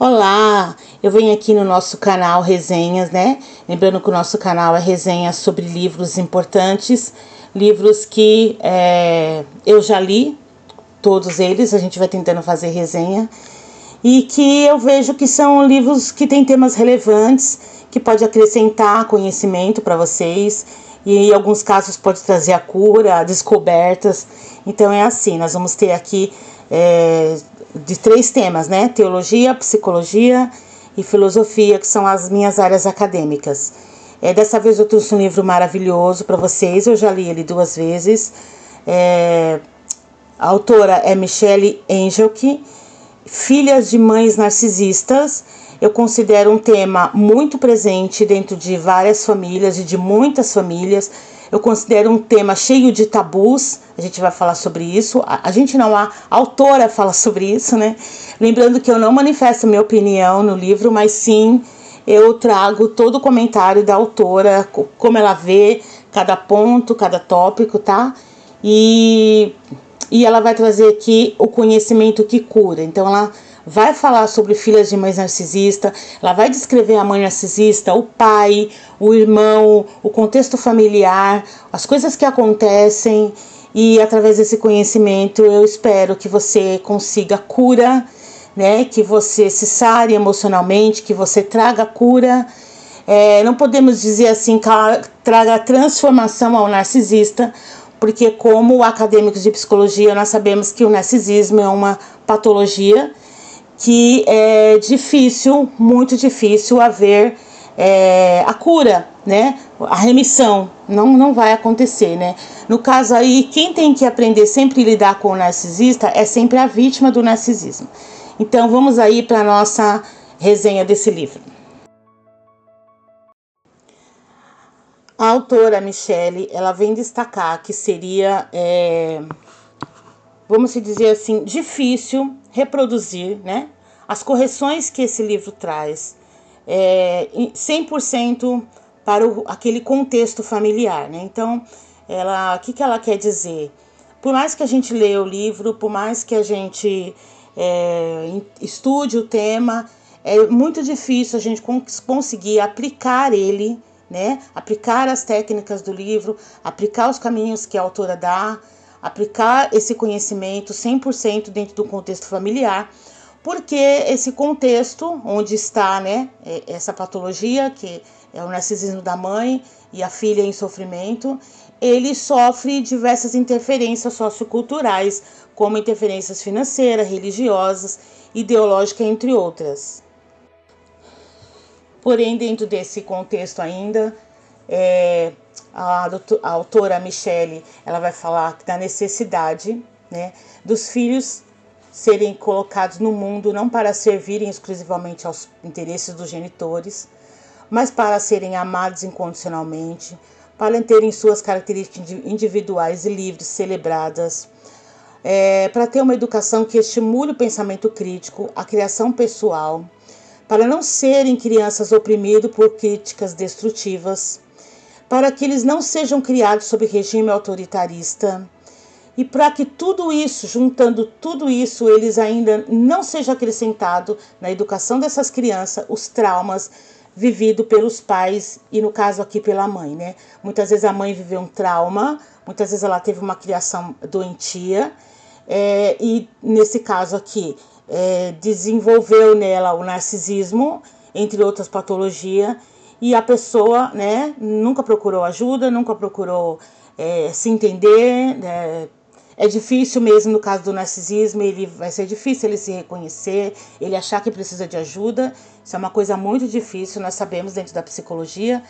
Olá, eu venho aqui no nosso canal Resenhas, né? Lembrando que o nosso canal é resenhas sobre livros importantes, livros que eu já li, todos eles, a gente vai tentando fazer resenha, e que eu vejo que são livros que têm temas relevantes, que pode acrescentar conhecimento para vocês, e em alguns casos pode trazer a cura, descobertas. Então é assim, nós vamos ter aqui de 3 temas, né? Teologia, psicologia e filosofia, que são as minhas áreas acadêmicas. Dessa vez eu trouxe um livro maravilhoso para vocês, eu já li ele 2 vezes. A autora é Michelle Engelke, Filhas de Mães Narcisistas. Eu considero um tema muito presente dentro de várias famílias e de muitas famílias. Eu considero um tema cheio de tabus, a gente vai falar sobre isso. A gente não, a autora fala sobre isso, né? Lembrando que eu não manifesto minha opinião no livro, mas sim eu trago todo o comentário da autora, como ela vê cada ponto, cada tópico, tá? E ela vai trazer aqui o conhecimento que cura. Então ela vai falar sobre filhas de mães narcisistas, ela vai descrever a mãe narcisista, o pai, o irmão, o contexto familiar, as coisas que acontecem, e através desse conhecimento eu espero que você consiga cura, né? Que você se sare emocionalmente, que você traga cura. Não podemos dizer assim que traga transformação ao narcisista, porque como acadêmicos de psicologia nós sabemos que o narcisismo é uma patologia que é difícil, muito difícil haver a cura, né? A remissão não vai acontecer, né? No caso aí, quem tem que aprender sempre a lidar com o narcisista é sempre a vítima do narcisismo. Então vamos aí para a nossa resenha desse livro. A autora Michelle, ela vem destacar que seria, vamos dizer assim, difícil reproduzir, né, as correções que esse livro traz, 100% para aquele contexto familiar, né? Então, o que ela quer dizer? Por mais que a gente leia o livro, por mais que a gente estude o tema, é muito difícil a gente conseguir aplicar ele, né? Aplicar as técnicas do livro, aplicar os caminhos que a autora dá, aplicar esse conhecimento 100% dentro do contexto familiar, porque esse contexto onde está, né, essa patologia, que é o narcisismo da mãe e a filha em sofrimento, ele sofre diversas interferências socioculturais, como interferências financeiras, religiosas, ideológicas, entre outras. Porém, dentro desse contexto ainda, a autora Michelle, ela vai falar da necessidade, né, dos filhos serem colocados no mundo não para servirem exclusivamente aos interesses dos genitores, mas para serem amados incondicionalmente, para terem suas características individuais e livres celebradas, para ter uma educação que estimule o pensamento crítico, a criação pessoal, para não serem crianças oprimidas por críticas destrutivas, para que eles não sejam criados sob regime autoritarista, e para que tudo isso, juntando tudo isso, eles ainda não seja acrescentado na educação dessas crianças os traumas vividos pelos pais e, no caso aqui, pela mãe, né? Muitas vezes a mãe viveu um trauma, muitas vezes ela teve uma criação doentia, e nesse caso aqui, desenvolveu nela o narcisismo, entre outras patologias, e a pessoa, né, nunca procurou ajuda, nunca procurou se entender. É difícil mesmo no caso do narcisismo, ele vai ser difícil ele se reconhecer, ele achar que precisa de ajuda. Isso é uma coisa muito difícil, nós sabemos dentro da psicologia.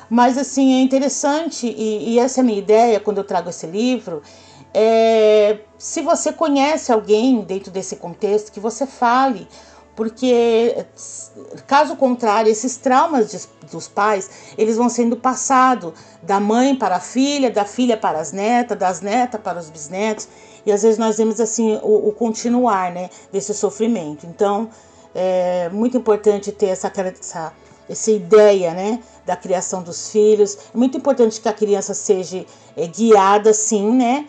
Mas assim, é interessante, e essa é a minha ideia quando eu trago esse livro, se você conhece alguém dentro desse contexto, que você fale, porque caso contrário, esses traumas dos pais, eles vão sendo passados da mãe para a filha, da filha para as netas, das netas para os bisnetos, e às vezes nós vemos assim o continuar, né, desse sofrimento. Então é muito importante ter essa ideia, né, da criação dos filhos. É muito importante que a criança seja guiada, sim, né,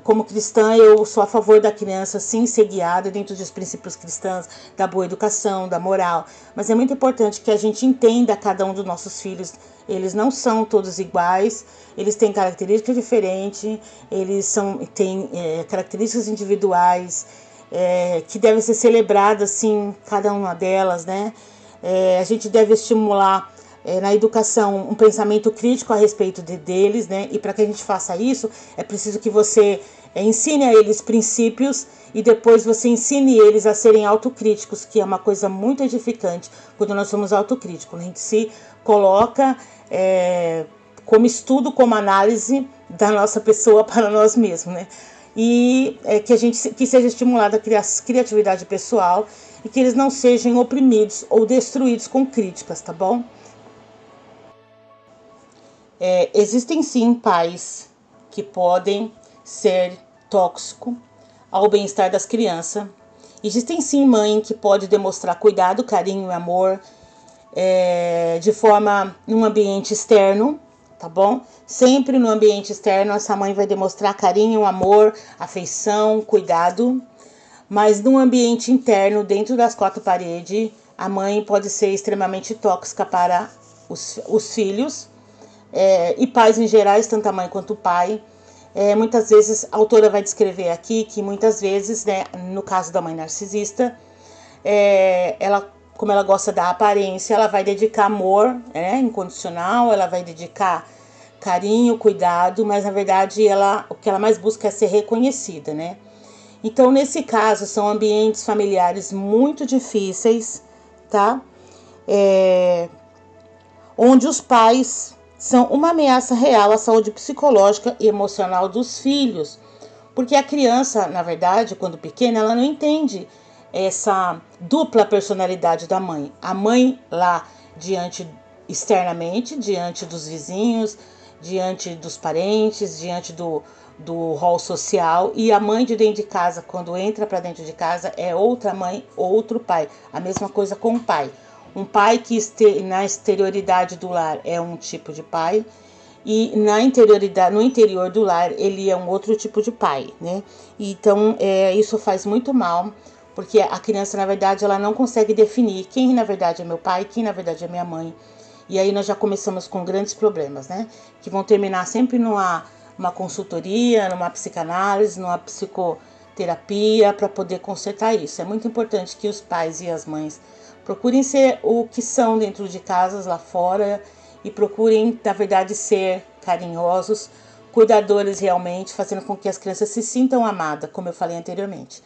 como cristã, eu sou a favor da criança sim ser guiada dentro dos princípios cristãos, da boa educação, da moral. Mas é muito importante que a gente entenda cada um dos nossos filhos. Eles não são todos iguais, eles têm características diferentes, têm características individuais, que devem ser celebradas, sim, cada uma delas, né? A gente deve estimular na educação um pensamento crítico a respeito deles, né? E para que a gente faça isso, é preciso que você ensine a eles princípios e depois você ensine eles a serem autocríticos, que é uma coisa muito edificante quando nós somos autocríticos. A gente se coloca como estudo, como análise da nossa pessoa para nós mesmos, né? E que seja estimulada a criatividade pessoal e que eles não sejam oprimidos ou destruídos com críticas, tá bom? Existem sim pais que podem ser tóxicos ao bem-estar das crianças. Existem sim mãe que pode demonstrar cuidado, carinho e amor de forma num ambiente externo, tá bom? Sempre no ambiente externo essa mãe vai demonstrar carinho, amor, afeição, cuidado. Mas no ambiente interno, dentro das quatro paredes, a mãe pode ser extremamente tóxica para os filhos. E pais em geral, tanto a mãe quanto o pai. Muitas vezes, a autora vai descrever aqui que muitas vezes, né, no caso da mãe narcisista, como ela gosta da aparência, ela vai dedicar amor incondicional, ela vai dedicar carinho, cuidado, mas na verdade o que ela mais busca é ser reconhecida, né? Então, nesse caso, são ambientes familiares muito difíceis, tá? Onde os pais são uma ameaça real à saúde psicológica e emocional dos filhos. Porque a criança, na verdade, quando pequena, ela não entende essa dupla personalidade da mãe. A mãe lá externamente, diante dos vizinhos, diante dos parentes, diante do rol social, e a mãe de dentro de casa, quando entra para dentro de casa, é outra mãe, outro pai. A mesma coisa com o pai. Um pai que na exterioridade do lar é um tipo de pai, e no interior do lar ele é um outro tipo de pai, né? Então isso faz muito mal, porque a criança, na verdade, ela não consegue definir quem na verdade é meu pai, quem na verdade é minha mãe. E aí nós já começamos com grandes problemas, né? Que vão terminar sempre numa consultoria, numa psicanálise, numa psicoterapia, para poder consertar isso. É muito importante que os pais e as mães procurem ser o que são dentro de casas lá fora e procurem, na verdade, ser carinhosos, cuidadores realmente, fazendo com que as crianças se sintam amadas, como eu falei anteriormente.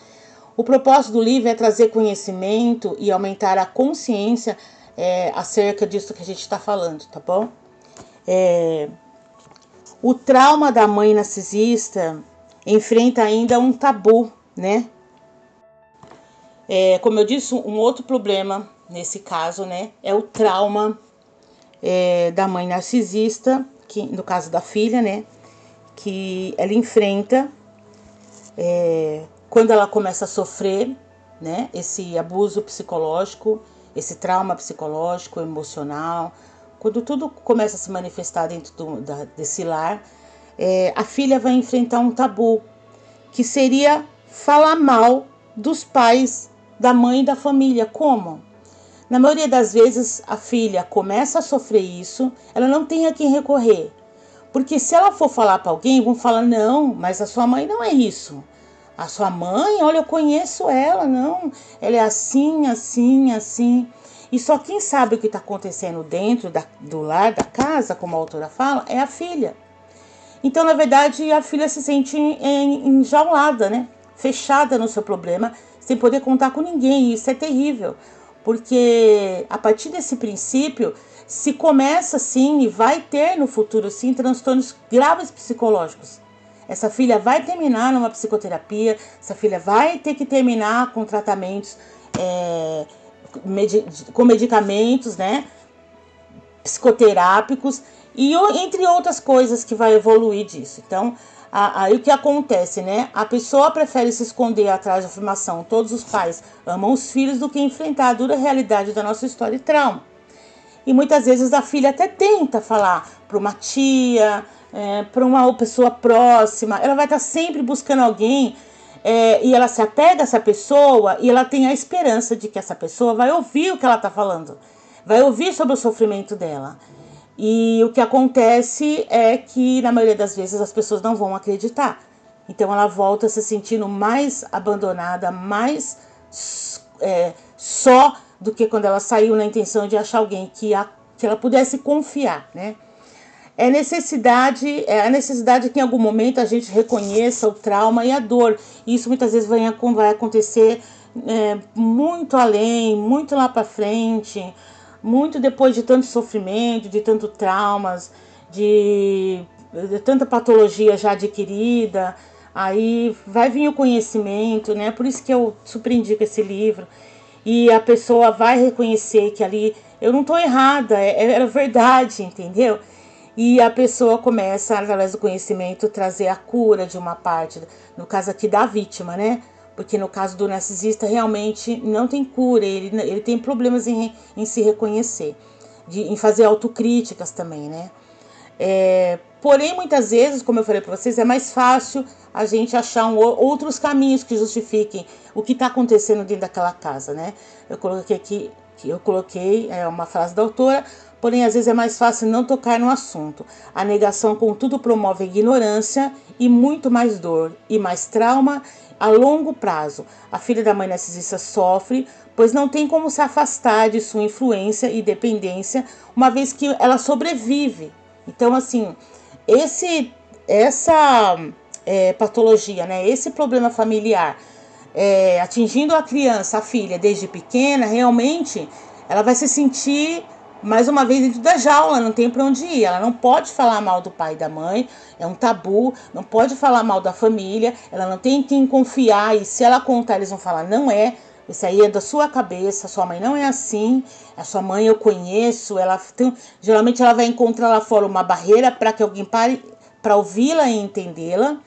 O propósito do livro é trazer conhecimento e aumentar a consciência acerca disso que a gente está falando, tá bom? O trauma da mãe narcisista enfrenta ainda um tabu, né? Como eu disse, um outro problema nesse caso, né, é o trauma da mãe narcisista, que no caso da filha, né, que ela enfrenta quando ela começa a sofrer, né, esse abuso psicológico, esse trauma psicológico, emocional, quando tudo começa a se manifestar dentro desse lar, a filha vai enfrentar um tabu, que seria falar mal dos pais, da mãe e da família. Como? Na maioria das vezes, a filha começa a sofrer isso, ela não tem a quem recorrer. Porque se ela for falar para alguém, vão falar, não, mas a sua mãe não é isso. A sua mãe, olha, eu conheço ela, não, ela é assim, assim, assim. E só quem sabe o que está acontecendo dentro do lar, da casa, como a autora fala, é a filha. Então, na verdade, a filha se sente enjaulada, né? Fechada no seu problema, sem poder contar com ninguém. E isso é terrível, porque a partir desse princípio, se começa sim e vai ter no futuro sim transtornos graves psicológicos. Essa filha vai terminar numa psicoterapia, essa filha vai ter que terminar com tratamentos, com medicamentos, né? Psicoterápicos e entre outras coisas que vai evoluir disso. Então, aí o que acontece, né? A pessoa prefere se esconder atrás da afirmação todos os pais amam os filhos do que enfrentar a dura realidade da nossa história e trauma. E muitas vezes a filha até tenta falar para uma tia, para uma pessoa próxima, ela vai estar sempre buscando alguém, e ela se apega a essa pessoa e ela tem a esperança de que essa pessoa vai ouvir o que ela está falando, vai ouvir sobre o sofrimento dela. E o que acontece é que, na maioria das vezes, as pessoas não vão acreditar. Então, ela volta se sentindo mais abandonada, mais só do que quando ela saiu na intenção de achar alguém que ela pudesse confiar, né? É a necessidade que em algum momento a gente reconheça o trauma e a dor. Isso muitas vezes vai acontecer muito além, muito lá para frente, muito depois de tanto sofrimento, de tanto traumas, de tanta patologia já adquirida. Aí vai vir o conhecimento, né? Por isso que eu super indico esse livro. E a pessoa vai reconhecer que ali eu não estou errada, é verdade, entendeu? E a pessoa começa, através do conhecimento, trazer a cura de uma parte, no caso aqui da vítima, né? Porque no caso do narcisista, realmente não tem cura, ele tem problemas em se reconhecer, em fazer autocríticas também, né? Porém, muitas vezes, como eu falei para vocês, é mais fácil a gente achar outros caminhos que justifiquem o que está acontecendo dentro daquela casa, né? Eu coloquei uma frase da autora, porém, às vezes é mais fácil não tocar no assunto. A negação, contudo, promove a ignorância e muito mais dor e mais trauma a longo prazo. A filha da mãe narcisista sofre, pois não tem como se afastar de sua influência e dependência, uma vez que ela sobrevive. Então, assim, essa patologia, né, esse problema familiar, atingindo a criança, a filha, desde pequena, realmente ela vai se sentir mais uma vez dentro da jaula, não tem para onde ir. Ela não pode falar mal do pai e da mãe, é um tabu, não pode falar mal da família, ela não tem quem confiar, e se ela contar, eles vão falar, não é, isso aí é da sua cabeça, sua mãe não é assim, a sua mãe eu conheço, geralmente ela vai encontrar lá fora uma barreira para que alguém pare para ouvi-la e entendê-la,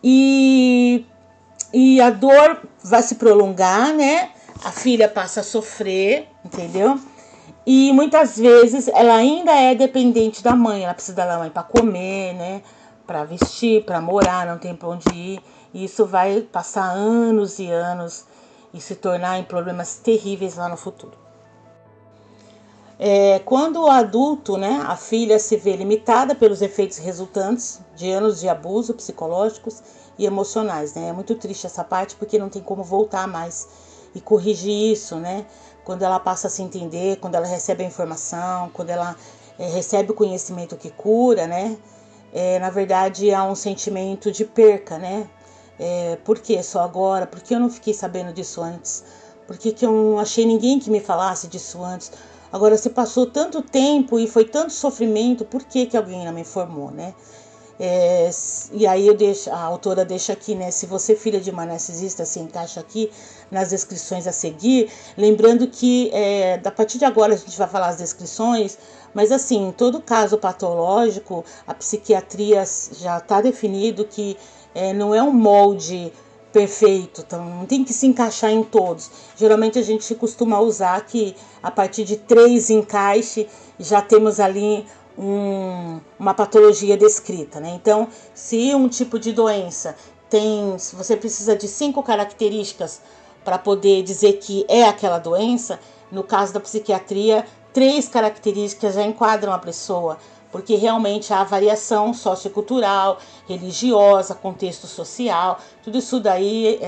e a dor vai se prolongar, né? A filha passa a sofrer, entendeu? E muitas vezes ela ainda é dependente da mãe, ela precisa da mãe para comer, né? Para vestir, para morar, não tem para onde ir. E isso vai passar anos e anos e se tornar em problemas terríveis lá no futuro. Quando o adulto, né, a filha se vê limitada pelos efeitos resultantes de anos de abuso psicológicos e emocionais, né? É muito triste essa parte porque não tem como voltar mais e corrigir isso, né? Quando ela passa a se entender, quando ela recebe a informação, quando ela recebe o conhecimento que cura, né? Na verdade, há um sentimento de perca, né? Por que só agora? Por que eu não fiquei sabendo disso antes? Por que eu não achei ninguém que me falasse disso antes? Agora, se passou tanto tempo e foi tanto sofrimento, por que alguém não me informou, né? E aí a autora deixa aqui, né? Se você, filha de uma narcisista, se encaixa aqui nas descrições a seguir, lembrando que a partir de agora a gente vai falar as descrições, mas assim, em todo caso patológico, a psiquiatria já está definido que não é um molde perfeito, então não tem que se encaixar em todos. Geralmente a gente costuma usar que a partir de 3 encaixes já temos ali uma patologia descrita, né? Então, se um tipo de doença se você precisa de 5 características para poder dizer que é aquela doença, no caso da psiquiatria, 3 características já enquadram a pessoa, porque realmente há variação sociocultural, religiosa, contexto social, tudo isso daí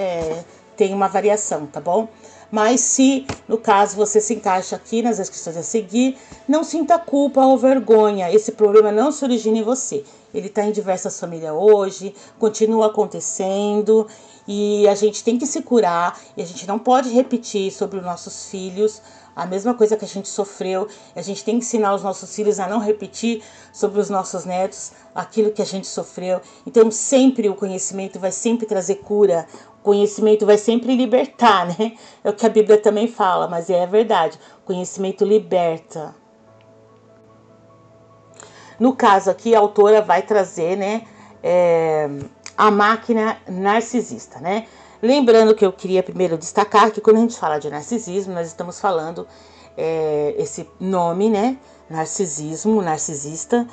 tem uma variação, tá bom? Mas se, no caso, você se encaixa aqui nas descrições a seguir, não sinta culpa ou vergonha. Esse problema não se origina em você. Ele está em diversas famílias hoje, continua acontecendo e a gente tem que se curar e a gente não pode repetir sobre os nossos filhos a mesma coisa que a gente sofreu. A gente tem que ensinar os nossos filhos a não repetir sobre os nossos netos aquilo que a gente sofreu. Então sempre o conhecimento vai sempre trazer cura. O conhecimento vai sempre libertar, né? É o que a Bíblia também fala, mas é verdade. O conhecimento liberta. No caso aqui, a autora vai trazer, né, a máquina narcisista, né? Lembrando que eu queria primeiro destacar que quando a gente fala de narcisismo, nós estamos falando esse nome, né, narcisismo, narcisista,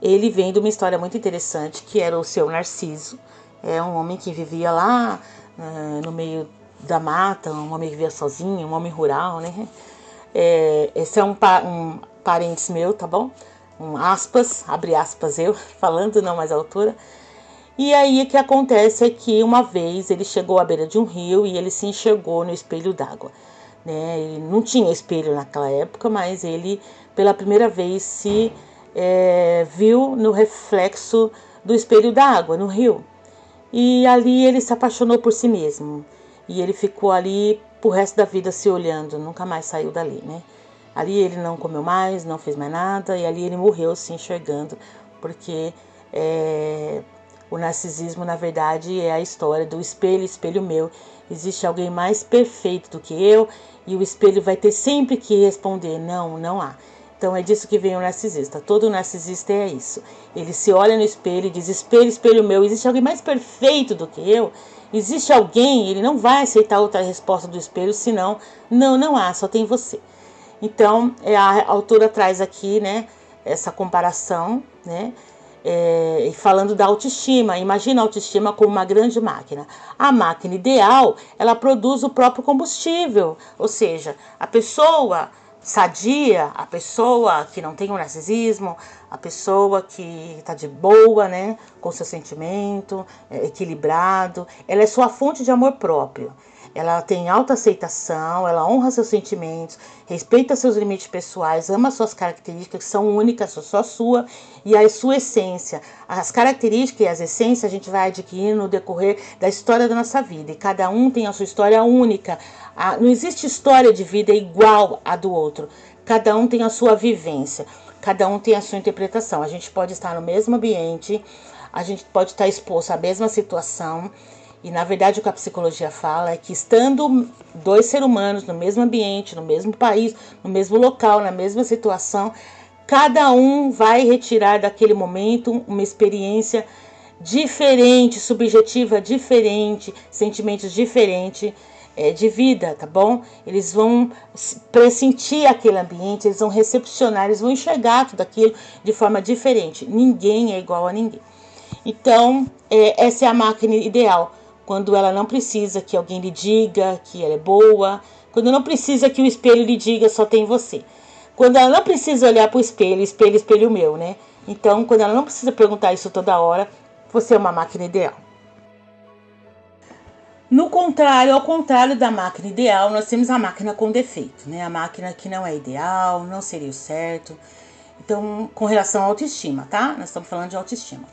ele vem de uma história muito interessante, que era o seu Narciso. É um homem que vivia lá no meio da mata, um homem que vivia sozinho, um homem rural, né? Esse é um parente meu, tá bom? Aspas, abre aspas eu, falando, não mais a autora. E aí o que acontece é que uma vez ele chegou à beira de um rio e ele se enxergou no espelho d'água. Né? Ele não tinha espelho naquela época, mas ele pela primeira vez se viu no reflexo do espelho d'água, no rio. E ali ele se apaixonou por si mesmo. E ele ficou ali pro resto da vida se olhando, nunca mais saiu dali, né? Ali ele não comeu mais, não fez mais nada, e ali ele morreu se enxergando, porque o narcisismo, na verdade, é a história do espelho, espelho meu. Existe alguém mais perfeito do que eu, e o espelho vai ter sempre que responder, não, não há. Então é disso que vem o narcisista. Todo narcisista é isso. Ele se olha no espelho e diz, espelho, espelho meu, existe alguém mais perfeito do que eu? Existe alguém? Ele não vai aceitar outra resposta do espelho, senão, não, não há, só tem você. Então, a autora traz aqui, né, essa comparação, né, falando da autoestima. Imagina a autoestima como uma grande máquina. A máquina ideal, ela produz o próprio combustível, ou seja, a pessoa sadia, a pessoa que não tem o narcisismo, a pessoa que está de boa, né, com seu sentimento, equilibrado, ela é sua fonte de amor próprio. Ela tem autoaceitação, ela honra seus sentimentos, respeita seus limites pessoais, ama suas características que são únicas, só sua, e a sua essência. As características e as essências a gente vai adquirindo no decorrer da história da nossa vida, e cada um tem a sua história única. Não existe história de vida igual à do outro. Cada um tem a sua vivência, cada um tem a sua interpretação. A gente pode estar no mesmo ambiente, a gente pode estar exposto à mesma situação, e na verdade o que a psicologia fala é que estando dois seres humanos no mesmo ambiente, no mesmo país, no mesmo local, na mesma situação, cada um vai retirar daquele momento uma experiência diferente, subjetiva diferente, sentimentos diferentes de vida, tá bom? Eles vão pressentir aquele ambiente, eles vão recepcionar, eles vão enxergar tudo aquilo de forma diferente. Ninguém é igual a ninguém. Então, essa é a máquina ideal, quando ela não precisa que alguém lhe diga que ela é boa, quando não precisa que o espelho lhe diga só tem você. Quando ela não precisa olhar para o espelho, espelho, espelho meu, né? Então, quando ela não precisa perguntar isso toda hora, você é uma máquina ideal. No contrário, ao contrário da máquina ideal, nós temos a máquina com defeito, né? A máquina que não é ideal, não seria o certo. Então, com relação à autoestima, tá? Nós estamos falando de autoestima.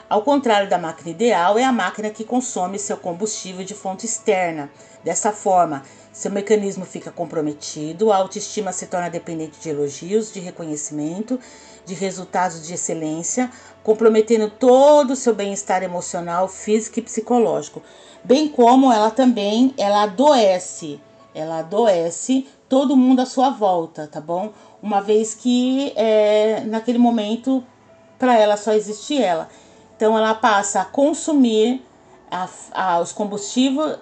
Ao contrário da máquina ideal, é a máquina que consome seu combustível de fonte externa. Dessa forma, seu mecanismo fica comprometido, a autoestima se torna dependente de elogios, de reconhecimento, de resultados de excelência, comprometendo todo o seu bem-estar emocional, físico e psicológico. Bem como ela adoece todo mundo à sua volta, tá bom? Uma vez que naquele momento, para ela só existe ela. Então ela passa a consumir os combustíveis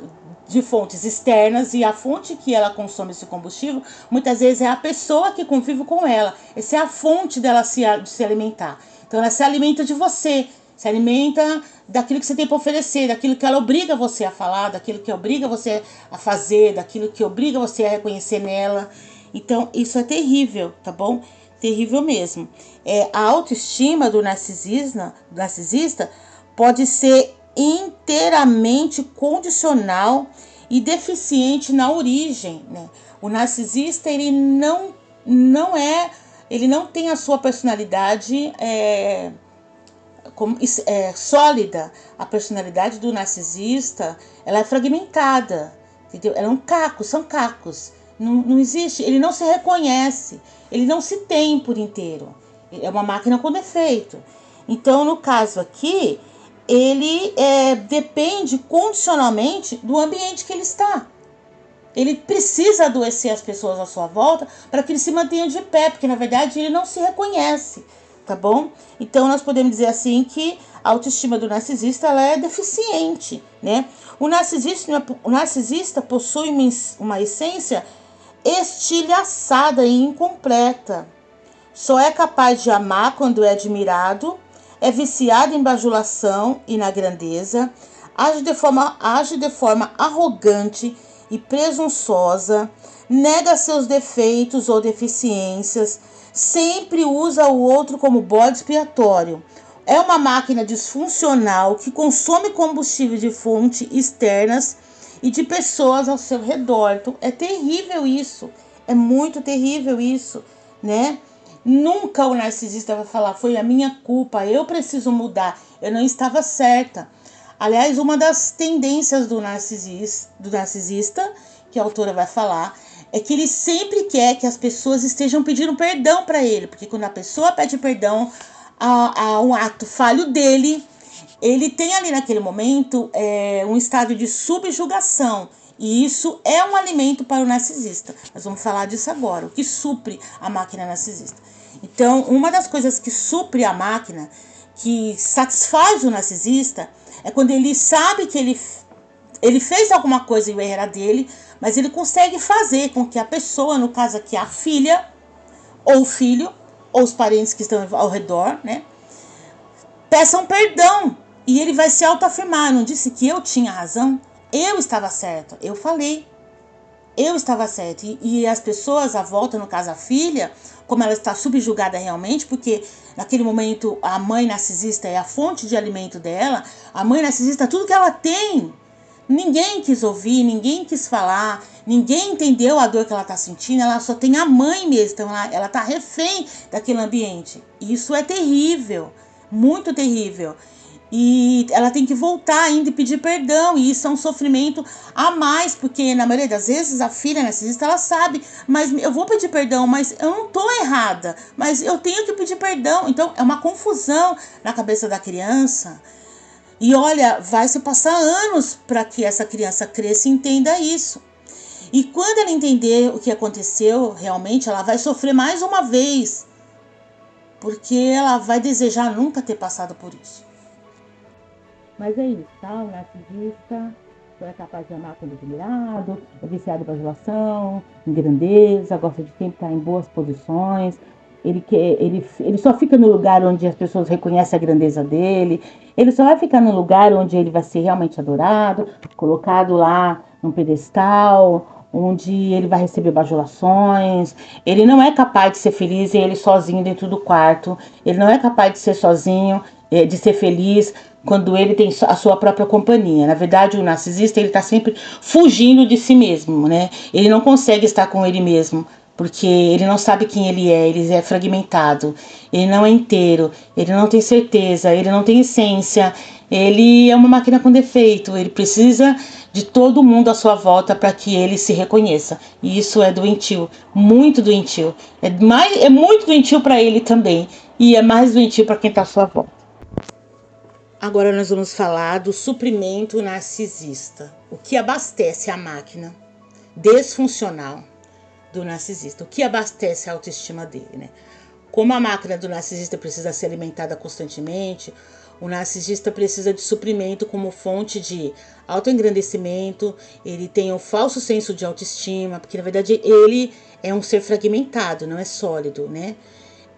de fontes externas, e a fonte que ela consome esse combustível muitas vezes é a pessoa que convive com ela. Essa é a fonte dela de se alimentar. Então ela se alimenta de você, se alimenta daquilo que você tem para oferecer, daquilo que ela obriga você a falar, daquilo que obriga você a fazer, daquilo que obriga você a reconhecer nela. Então isso é terrível, tá bom? Terrível mesmo. A autoestima do narcisista pode ser inteiramente condicional e deficiente na origem, né? O narcisista ele não tem a sua personalidade sólida. A personalidade do narcisista ela é fragmentada, entendeu? Ela é são cacos. Não existe, ele não se reconhece, ele não se tem por inteiro. É uma máquina com defeito. Então, no caso aqui, ele depende condicionalmente do ambiente que ele está. Ele precisa adoecer as pessoas à sua volta para que ele se mantenha de pé, porque na verdade ele não se reconhece, tá bom? Então nós podemos dizer assim que a autoestima do narcisista ela é deficiente, né? O narcisista possui uma essência estilhaçada e incompleta. Só é capaz de amar quando é admirado, é viciado em bajulação e na grandeza, age de forma arrogante e presunçosa, nega seus defeitos ou deficiências, sempre usa o outro como bode expiatório. É uma máquina disfuncional que consome combustível de fontes externas e de pessoas ao seu redor. Então, é terrível isso, é muito terrível isso, né? Nunca o narcisista vai falar, foi a minha culpa, eu preciso mudar, eu não estava certa. Aliás, uma das tendências do narcisista, que a autora vai falar, é que ele sempre quer que as pessoas estejam pedindo perdão para ele, porque quando a pessoa pede perdão a um ato falho dele, ele tem ali naquele momento um estado de subjugação. E isso é um alimento para o narcisista. Nós vamos falar disso agora, o que supre a máquina narcisista. Então, uma das coisas que supre a máquina, que satisfaz o narcisista, é quando ele sabe que ele fez alguma coisa e o erro era dele, mas ele consegue fazer com que a pessoa, no caso aqui a filha, ou o filho, ou os parentes que estão ao redor, né, peçam perdão. E ele vai se autoafirmar. Não disse que eu tinha razão? Eu estava certa. Eu falei. Eu estava certa. E as pessoas à volta, no caso a filha, como ela está subjugada realmente, porque naquele momento a mãe narcisista é a fonte de alimento dela, a mãe narcisista, tudo que ela tem, ninguém quis ouvir, ninguém quis falar, ninguém entendeu a dor que ela está sentindo, ela só tem a mãe mesmo, então ela está refém daquele ambiente. Isso é terrível, muito terrível. E ela tem que voltar ainda e pedir perdão. E isso é um sofrimento a mais, porque na maioria das vezes a filha narcisista, ela sabe, mas eu vou pedir perdão, mas eu não tô errada, mas eu tenho que pedir perdão. Então é uma confusão na cabeça da criança. E olha, vai se passar anos para que essa criança cresça e entenda isso. E quando ela entender o que aconteceu, realmente ela vai sofrer mais uma vez, porque ela vai desejar nunca ter passado por isso. Mas é isso, tá? O narcisista é capaz de amar quando admirado, é viciado em bajulação, em grandeza, gosta de sempre estar em boas posições. Ele só fica no lugar onde as pessoas reconhecem a grandeza dele. Ele só vai ficar no lugar onde ele vai ser realmente adorado, colocado lá num pedestal, onde ele vai receber bajulações. Ele não é capaz de ser feliz ele sozinho dentro do quarto. Ele não é capaz de ser sozinho, de ser feliz quando ele tem a sua própria companhia. Na verdade, o narcisista, ele está sempre fugindo de si mesmo, né? Ele não consegue estar com ele mesmo, porque ele não sabe quem ele é fragmentado, ele não é inteiro, ele não tem certeza, ele não tem essência, ele é uma máquina com defeito, ele precisa de todo mundo à sua volta para que ele se reconheça. E isso é doentio, muito doentio. É muito doentio para ele também, e é mais doentio para quem está à sua volta. Agora nós vamos falar do suprimento narcisista. O que abastece a máquina desfuncional do narcisista. O que abastece a autoestima dele, né? Como a máquina do narcisista precisa ser alimentada constantemente, o narcisista precisa de suprimento como fonte de autoengrandecimento. Ele tem um falso senso de autoestima, porque na verdade ele é um ser fragmentado, não é sólido, né?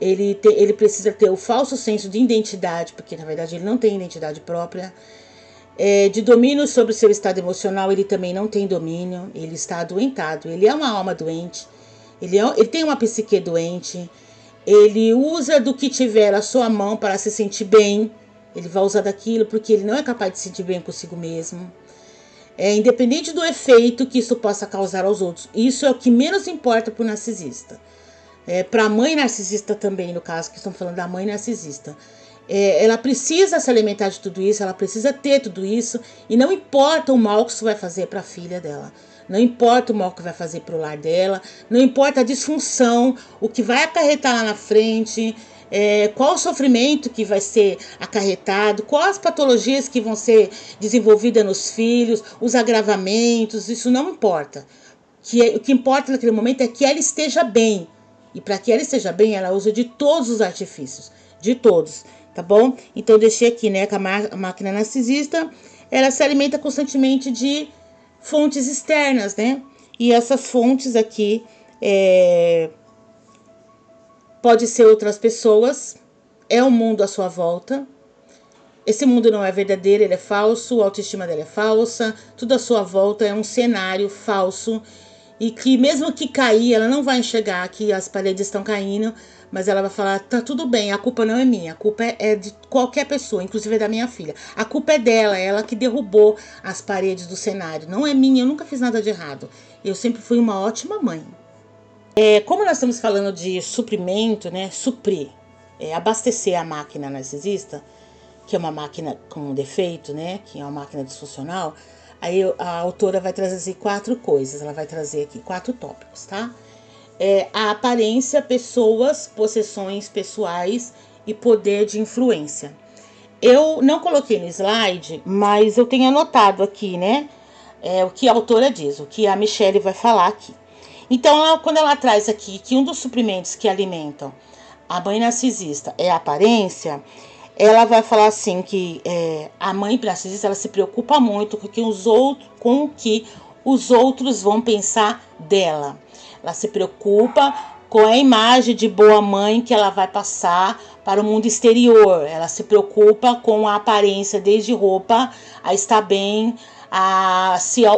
Ele precisa ter o falso senso de identidade, porque na verdade ele não tem identidade própria. De domínio sobre o seu estado emocional, ele também não tem domínio, ele está adoentado, ele é uma alma doente, ele tem uma psique doente, ele usa do que tiver à sua mão para se sentir bem, ele vai usar daquilo porque ele não é capaz de se sentir bem consigo mesmo. Independente do efeito que isso possa causar aos outros, isso é o que menos importa para o narcisista. Para a mãe narcisista também, no caso, que estamos falando da mãe narcisista. Ela precisa se alimentar de tudo isso, ela precisa ter tudo isso, e não importa o mal que isso vai fazer para a filha dela, não importa o mal que vai fazer para o lar dela, não importa a disfunção, o que vai acarretar lá na frente, qual o sofrimento que vai ser acarretado, quais as patologias que vão ser desenvolvidas nos filhos, os agravamentos, isso não importa. O que importa naquele momento é que ela esteja bem. E para que ela esteja bem, ela usa de todos os artifícios, de todos, tá bom? Então, eu deixei aqui, né, que a máquina narcisista, ela se alimenta constantemente de fontes externas, né? E essas fontes aqui pode ser outras pessoas, é o mundo à sua volta. Esse mundo não é verdadeiro, ele é falso, a autoestima dela é falsa, tudo à sua volta é um cenário falso e que mesmo que cair, ela não vai enxergar que as paredes estão caindo, mas ela vai falar, tá tudo bem, a culpa não é minha, a culpa é de qualquer pessoa, inclusive da minha filha. A culpa é dela, ela que derrubou as paredes do cenário, não é minha, eu nunca fiz nada de errado. Eu sempre fui uma ótima mãe. Como nós estamos falando de suprimento, né, suprir, abastecer a máquina narcisista, que é uma máquina com um defeito, né, que é uma máquina disfuncional, aí a autora vai trazer 4 coisas, ela vai trazer aqui 4 tópicos, tá? A aparência, pessoas, possessões pessoais e poder de influência. Eu não coloquei no slide, mas eu tenho anotado aqui, né, o que a autora diz, o que a Michelle vai falar aqui. Então, quando ela traz aqui que um dos suprimentos que alimentam a mãe narcisista é a aparência, ela vai falar assim que a mãe narcisista ela se preocupa muito com o que os outros vão pensar dela. Ela se preocupa com a imagem de boa mãe que ela vai passar para o mundo exterior. Ela se preocupa com a aparência, desde roupa, a estar bem,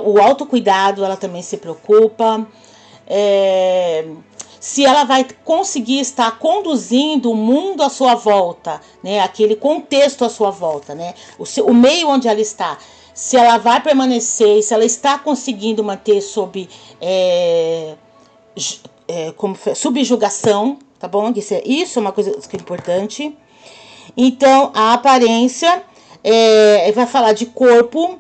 o autocuidado ela também se preocupa. Se ela vai conseguir estar conduzindo o mundo à sua volta, né, aquele contexto à sua volta, né, o meio onde ela está, se ela vai permanecer, se ela está conseguindo manter sob subjugação, tá bom? Isso é uma coisa que é importante. Então, a aparência, vai falar de corpo,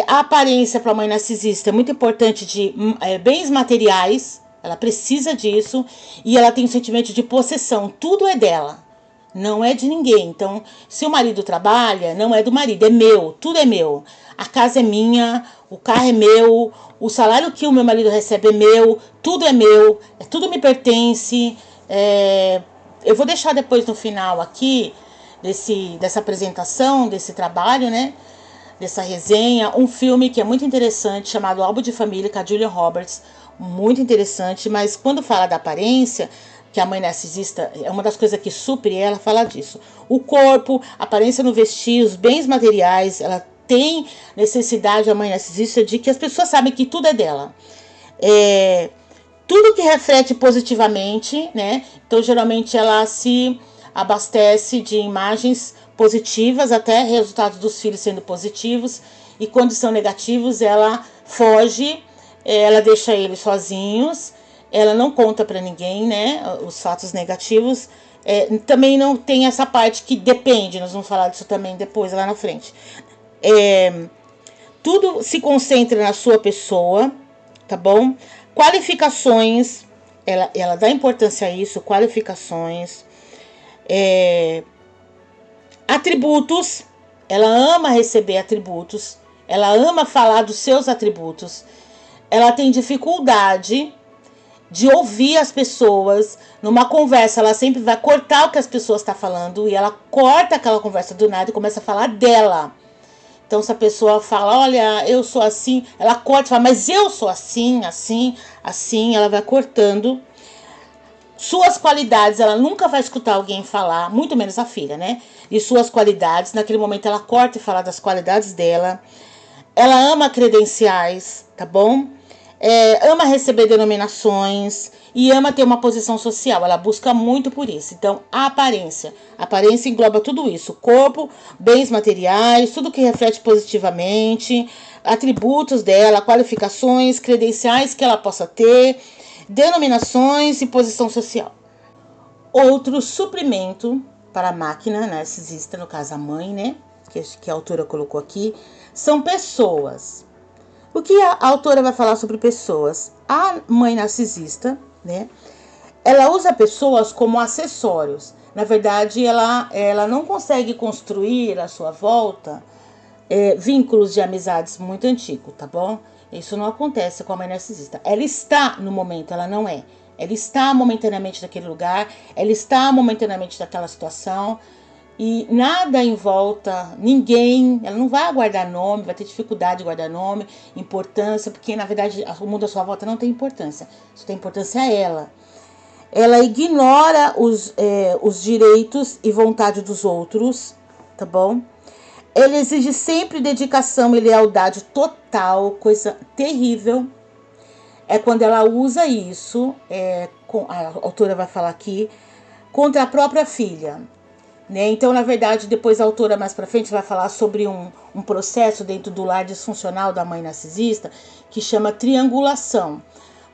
a aparência para a mãe narcisista é muito importante de bens materiais, ela precisa disso, e ela tem um sentimento de possessão, tudo é dela, não é de ninguém. Então, se o marido trabalha, não é do marido, é meu, tudo é meu. A casa é minha, o carro é meu, o salário que o meu marido recebe é meu, tudo é meu, tudo me pertence. Eu vou deixar depois no final aqui, dessa apresentação, desse trabalho, né? Dessa resenha, um filme que é muito interessante, chamado Álbum de Família, com a Julia Roberts, muito interessante, mas quando fala da aparência, que a mãe narcisista, é uma das coisas que supre ela, fala disso. O corpo, aparência no vestir, os bens materiais, ela tem necessidade, a mãe narcisista, de que as pessoas sabem que tudo é dela. Tudo que reflete positivamente, né? Então, geralmente, ela se abastece de imagens positivas, até resultados dos filhos sendo positivos, e quando são negativos, ela foge, ela deixa eles sozinhos, ela não conta para ninguém, né, os fatos negativos. Também não tem essa parte que depende, nós vamos falar disso também depois, lá na frente. Tudo se concentra na sua pessoa, tá bom? Qualificações, ela dá importância a isso, qualificações. Atributos, ela ama receber atributos, ela ama falar dos seus atributos, ela tem dificuldade de ouvir as pessoas. Numa conversa, ela sempre vai cortar o que as pessoas estão falando, e ela corta aquela conversa do nada e começa a falar dela. Então, se a pessoa fala, olha, eu sou assim, ela corta e fala, mas eu sou assim, assim, assim, ela vai cortando. Suas qualidades, ela nunca vai escutar alguém falar, muito menos a filha, né? De suas qualidades, naquele momento ela corta e fala das qualidades dela. Ela ama credenciais, tá bom? Ama receber denominações e ama ter uma posição social, ela busca muito por isso. Então, a aparência engloba tudo isso, corpo, bens materiais, tudo que reflete positivamente, atributos dela, qualificações, credenciais que ela possa ter, denominações e posição social. Outro suprimento para a máquina narcisista, no caso a mãe, né, que a autora colocou aqui, são pessoas. O que a autora vai falar sobre pessoas? A mãe narcisista, né, ela usa pessoas como acessórios. Na verdade, ela não consegue construir à sua volta vínculos de amizades muito antigos, tá bom? Isso não acontece com a mãe narcisista. Ela está no momento, ela não é. Ela está momentaneamente naquele lugar, ela está momentaneamente naquela situação, e nada em volta, ninguém, ela não vai guardar nome, vai ter dificuldade de guardar nome, importância, porque na verdade o mundo à sua volta não tem importância, só tem importância a ela. ela ignora os direitos e vontade dos outros, tá bom? Ela exige sempre dedicação e lealdade total, coisa terrível. É quando ela usa isso, a autora vai falar aqui, contra a própria filha. Né? Então, na verdade, depois a autora mais pra frente vai falar sobre um processo dentro do lar disfuncional da mãe narcisista que chama triangulação.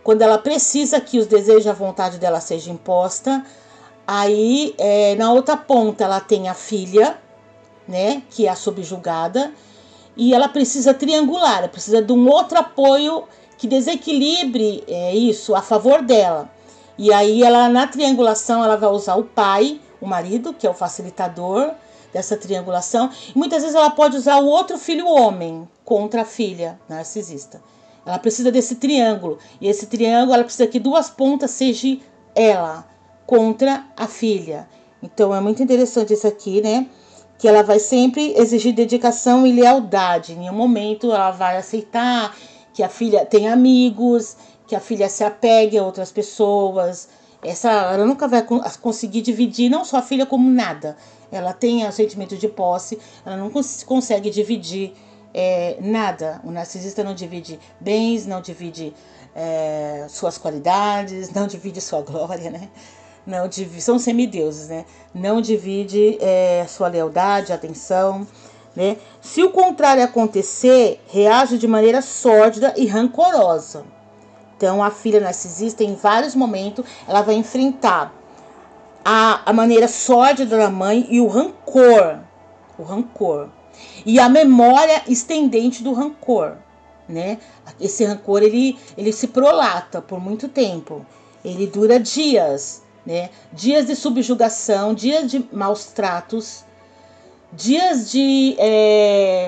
Quando ela precisa que os desejos e a vontade dela seja imposta, aí na outra ponta ela tem a filha, né, que é a subjugada, e ela precisa triangular, ela precisa de um outro apoio que desequilibre isso a favor dela. E aí ela na triangulação ela vai usar o pai, o marido, que é o facilitador dessa triangulação, e muitas vezes ela pode usar o outro filho homem contra a filha narcisista. Ela precisa desse triângulo, e esse triângulo ela precisa que duas pontas sejam ela contra a filha. Então é muito interessante isso aqui, né? Que ela vai sempre exigir dedicação e lealdade. Em nenhum momento ela vai aceitar que a filha tenha amigos, que a filha se apegue a outras pessoas. Ela nunca vai conseguir dividir não só a filha como nada. Ela tem o sentimento de posse, ela não consegue dividir nada. O narcisista não divide bens, não divide suas qualidades, não divide sua glória, né? Não divide, são semideuses, né? Não divide sua lealdade, atenção, né? Se o contrário acontecer, reage de maneira sórdida e rancorosa. Então, a filha narcisista, em vários momentos, ela vai enfrentar a maneira sórdida da mãe e o rancor. O rancor. E a memória estendente do rancor, né? Esse rancor, ele se prolata por muito tempo. Ele dura dias, né? Dias de subjugação, dias de maus tratos, dias de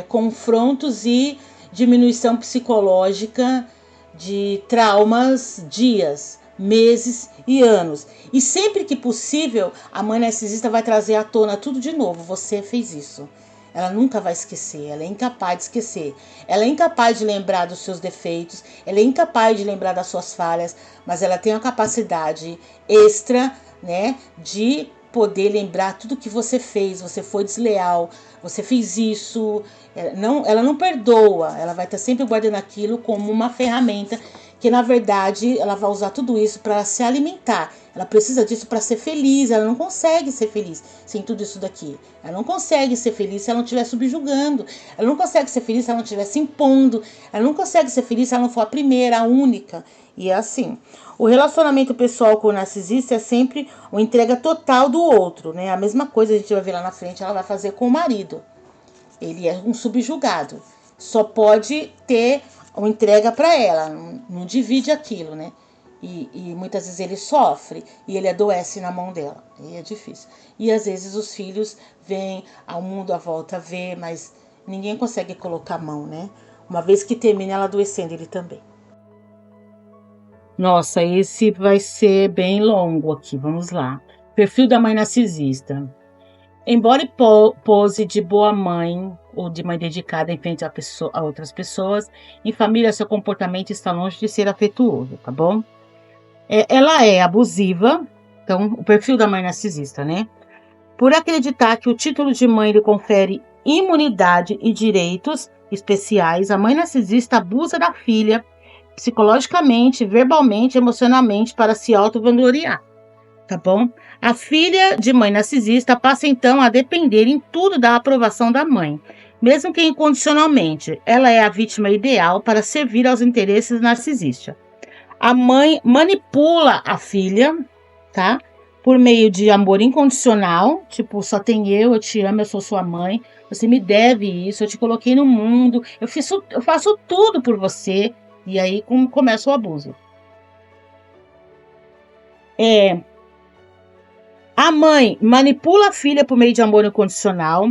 confrontos e diminuição psicológica, de traumas, dias, meses e anos. E sempre que possível, a mãe narcisista vai trazer à tona tudo de novo. Você fez isso. Ela nunca vai esquecer, ela é incapaz de esquecer. Ela é incapaz de lembrar dos seus defeitos, ela é incapaz de lembrar das suas falhas, mas ela tem a capacidade extra, né, de poder lembrar tudo que você fez. Você foi desleal, você fez isso. Ela não perdoa, ela vai estar sempre guardando aquilo como uma ferramenta que, na verdade, ela vai usar tudo isso para se alimentar. Ela precisa disso para ser feliz. Ela não consegue ser feliz sem tudo isso daqui. Ela não consegue ser feliz se ela não estiver subjugando. Ela não consegue ser feliz se ela não estiver se impondo. Ela não consegue ser feliz se ela não for a primeira, a única. E é assim. O relacionamento pessoal com o narcisista é sempre uma entrega total do outro, né? A mesma coisa a gente vai ver lá na frente, ela vai fazer com o marido. Ele é um subjugado. Só pode ter uma entrega para ela. Não divide aquilo, né? E muitas vezes ele sofre e ele adoece na mão dela. E é difícil. E às vezes os filhos vêm ao mundo à volta ver, mas ninguém consegue colocar a mão, né? Uma vez que termina ela adoecendo ele também. Nossa, esse vai ser bem longo aqui. Vamos lá. Perfil da mãe narcisista. Embora pose de boa mãe ou de mãe dedicada em frente a outras pessoas, em família seu comportamento está longe de ser afetuoso, tá bom? Ela é abusiva, então o perfil da mãe narcisista, né? Por acreditar que o título de mãe lhe confere imunidade e direitos especiais, a mãe narcisista abusa da filha psicologicamente, verbalmente, emocionalmente para se auto-vangloriar. Tá bom? A filha de mãe narcisista passa então a depender em tudo da aprovação da mãe, mesmo que incondicionalmente. Ela é a vítima ideal para servir aos interesses narcisistas. A mãe manipula a filha, tá? Por meio de amor incondicional, tipo, só tem eu te amo, eu sou sua mãe, você me deve isso, eu te coloquei no mundo, eu faço tudo por você. E aí começa o abuso. A mãe manipula a filha por meio de amor incondicional.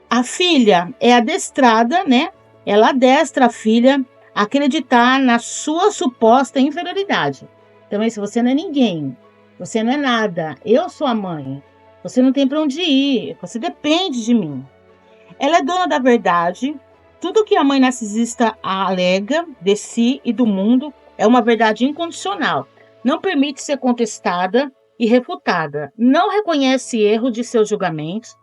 A filha é adestrada, né? Ela adestra a filha a acreditar na sua suposta inferioridade. Então, se você não é ninguém, você não é nada, eu sou a mãe, você não tem para onde ir, você depende de mim. Ela é dona da verdade. Tudo que a mãe narcisista alega de si e do mundo é uma verdade incondicional. não permite ser contestada e refutada, não reconhece erro de seus julgamentos,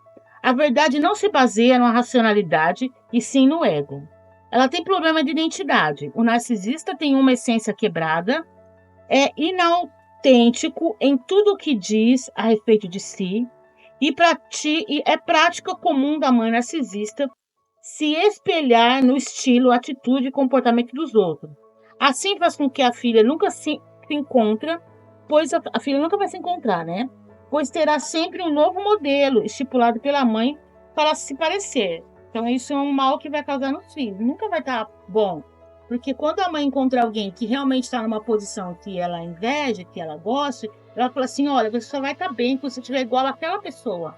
a verdade não se baseia na racionalidade e sim no ego. Ela tem problema de identidade. O narcisista tem uma essência quebrada, é inautêntico em tudo o que diz a respeito de si e é prática comum da mãe narcisista se espelhar no estilo, atitude e comportamento dos outros. Assim faz com que a filha nunca se encontra, pois a filha nunca vai se encontrar, né? Pois terá sempre um novo modelo estipulado pela mãe para se parecer. Então isso é um mal que vai causar nos filhos. Nunca vai estar bom. Porque quando a mãe encontra alguém que realmente está numa posição que ela inveja, que ela gosta, ela fala assim, olha, você só vai estar bem quando você estiver igual àquela pessoa.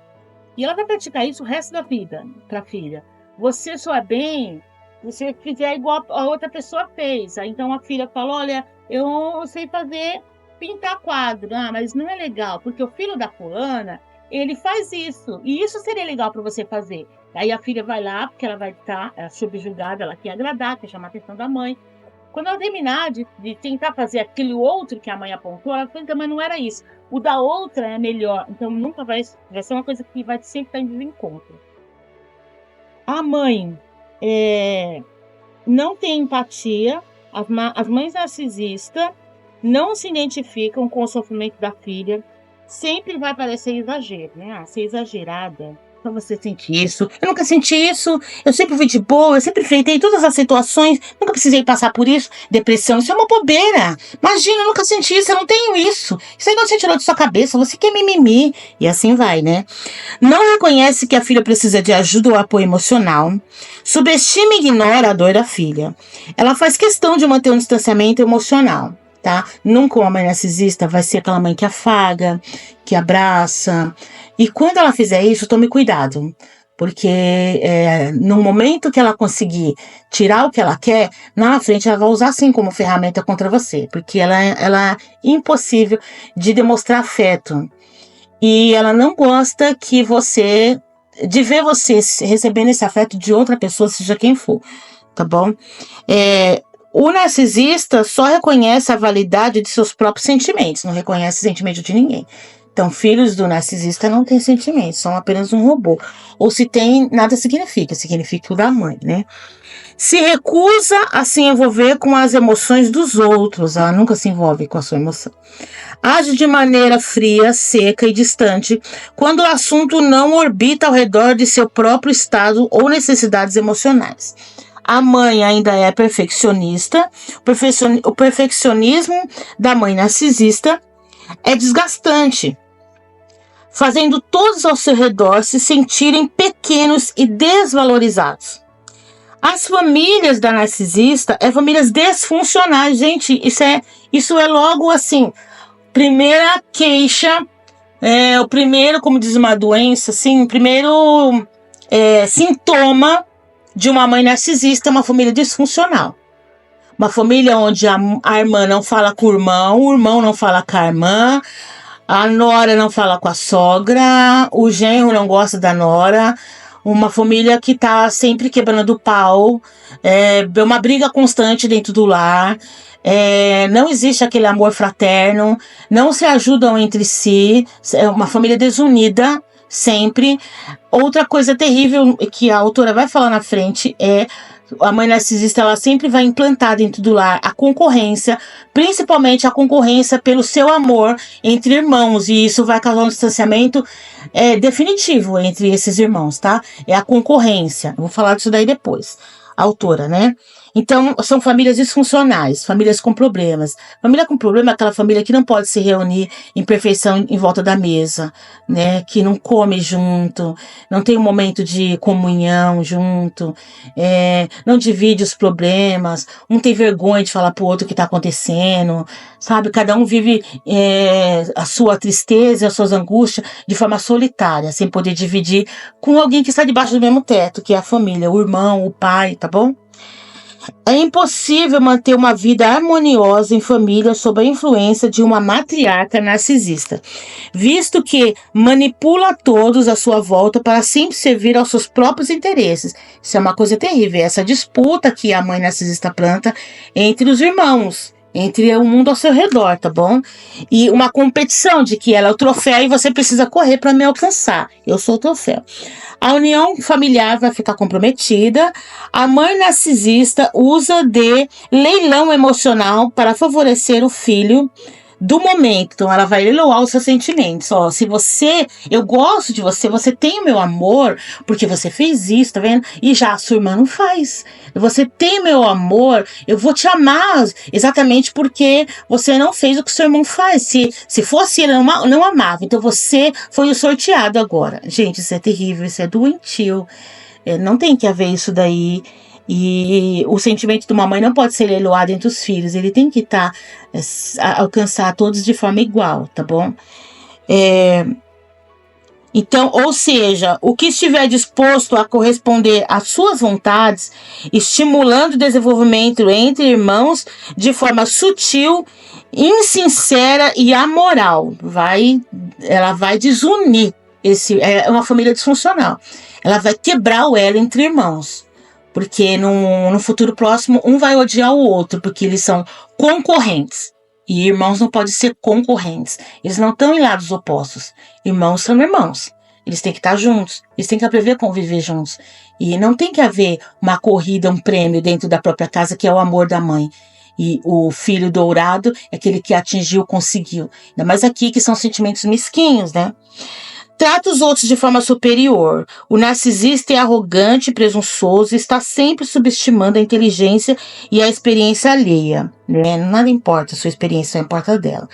E ela vai praticar isso o resto da vida para a filha. Você só é bem se você fizer igual a outra pessoa fez. Aí, então a filha fala, olha, eu sei pintar quadro. Ah, mas não é legal, porque o filho da fulana, ele faz isso. E isso seria legal para você fazer. Aí a filha vai lá, porque ela vai estar subjugada, ela quer agradar, quer chamar a atenção da mãe. Quando ela terminar de tentar fazer aquele outro que a mãe apontou, ela fala, mas não era isso. O da outra é melhor. Então nunca vai ser uma coisa que vai sempre estar em desencontro. A mãe não tem empatia, as mães narcisistas não se identificam com o sofrimento da filha, sempre vai parecer exagero, né? Ser exagerada. Pra você sentir isso. Eu nunca senti isso, eu sempre fui de boa, eu sempre enfrentei todas as situações, nunca precisei passar por isso. Depressão, isso é uma bobeira. Imagina, eu nunca senti isso, eu não tenho isso. Isso aí não você tirou de sua cabeça, você quer mimimi. E assim vai, né? Não reconhece que a filha precisa de ajuda ou apoio emocional. Subestima e ignora a dor da filha. Ela faz questão de manter um distanciamento emocional. Tá? Nunca uma mãe narcisista vai ser aquela mãe que afaga, que abraça. E quando ela fizer isso, tome cuidado. Porque no momento que ela conseguir tirar o que ela quer, na frente ela vai usar assim como ferramenta contra você. Porque ela é impossível de demonstrar afeto. E ela não gosta de ver você recebendo esse afeto de outra pessoa, seja quem for. Tá bom? O narcisista só reconhece a validade de seus próprios sentimentos, não reconhece o sentimento de ninguém. Então, filhos do narcisista não têm sentimentos, são apenas um robô. Ou se tem, nada significa o da mãe, né? Se recusa a se envolver com as emoções dos outros, ela nunca se envolve com a sua emoção. Age de maneira fria, seca e distante quando o assunto não orbita ao redor de seu próprio estado ou necessidades emocionais. A mãe ainda é perfeccionista. O perfeccionismo da mãe narcisista é desgastante, fazendo todos ao seu redor se sentirem pequenos e desvalorizados. As famílias da narcisista famílias disfuncionais, gente. Isso é logo assim, primeira queixa, o primeiro, como diz uma doença, assim, o primeiro sintoma de uma mãe narcisista é uma família disfuncional. Uma família onde a irmã não fala com o irmão não fala com a irmã, a nora não fala com a sogra, o genro não gosta da nora. Uma família que tá sempre quebrando o pau, uma briga constante dentro do lar, não existe aquele amor fraterno, não se ajudam entre si, é uma família desunida, sempre. Outra coisa terrível que a autora vai falar na frente a mãe narcisista, ela sempre vai implantar dentro do lar a concorrência, principalmente a concorrência pelo seu amor entre irmãos, e isso vai causar um distanciamento definitivo entre esses irmãos, tá? É a concorrência. Eu vou falar disso daí depois. A autora, né? Então, são famílias disfuncionais, famílias com problemas. Família com problema é aquela família que não pode se reunir em perfeição em volta da mesa, né? Que não come junto, não tem um momento de comunhão junto, não divide os problemas, um tem vergonha de falar pro outro o que tá acontecendo, sabe? Cada um vive a sua tristeza, as suas angústias de forma solitária, sem poder dividir com alguém que está debaixo do mesmo teto, que é a família, o irmão, o pai, tá bom? É impossível manter uma vida harmoniosa em família sob a influência de uma matriarca narcisista, visto que manipula todos à sua volta para sempre servir aos seus próprios interesses. Isso é uma coisa terrível, essa disputa que a mãe narcisista planta entre os irmãos, entre o mundo ao seu redor, tá bom? E uma competição de que ela é o troféu e você precisa correr para me alcançar. Eu sou o troféu. A união familiar vai ficar comprometida. A mãe narcisista usa de leilão emocional para favorecer o filho do momento. Então, ela vai leiloar os seus sentimentos. Ó, se você, eu gosto de você, você tem o meu amor, porque você fez isso, tá vendo? E já a sua irmã não faz. Você tem o meu amor, eu vou te amar exatamente porque você não fez o que seu irmão faz. Se fosse ele, não amava. Então, você foi o sorteado agora. Gente, isso é terrível, isso é doentio. Não tem que haver isso daí. E o sentimento de uma mãe não pode ser leiloado entre os filhos. Ele tem que alcançar todos de forma igual, tá bom? Então, ou seja, o que estiver disposto a corresponder às suas vontades, estimulando o desenvolvimento entre irmãos de forma sutil, insincera e amoral. Ela vai desunir. É uma família disfuncional. Ela vai quebrar o elo entre irmãos. Porque no futuro próximo, um vai odiar o outro, porque eles são concorrentes. E irmãos não podem ser concorrentes. Eles não estão em lados opostos. Irmãos são irmãos. Eles têm que estar juntos. Eles têm que aprender a conviver juntos. E não tem que haver uma corrida, um prêmio dentro da própria casa, que é o amor da mãe. E o filho dourado é aquele que atingiu, conseguiu. Ainda mais aqui, que são sentimentos mesquinhos, né? Trata os outros de forma superior. O narcisista é arrogante, presunçoso, está sempre subestimando a inteligência e a experiência alheia. Nada importa a sua experiência, só importa a dela.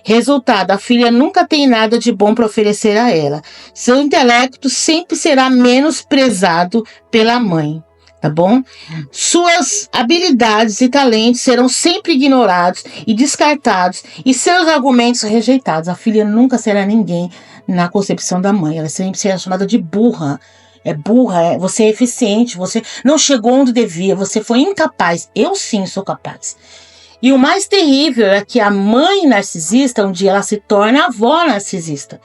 Resultado, a filha nunca tem nada de bom para oferecer a ela. Seu intelecto sempre será menosprezado pela mãe. Tá bom? Suas habilidades e talentos serão sempre ignorados e descartados e seus argumentos rejeitados. A filha nunca será ninguém na concepção da mãe. Ela sempre será chamada de burra. Você é eficiente, você não chegou onde devia, você foi incapaz. Eu sim sou capaz. E o mais terrível é que a mãe narcisista, um dia ela se torna avó narcisista.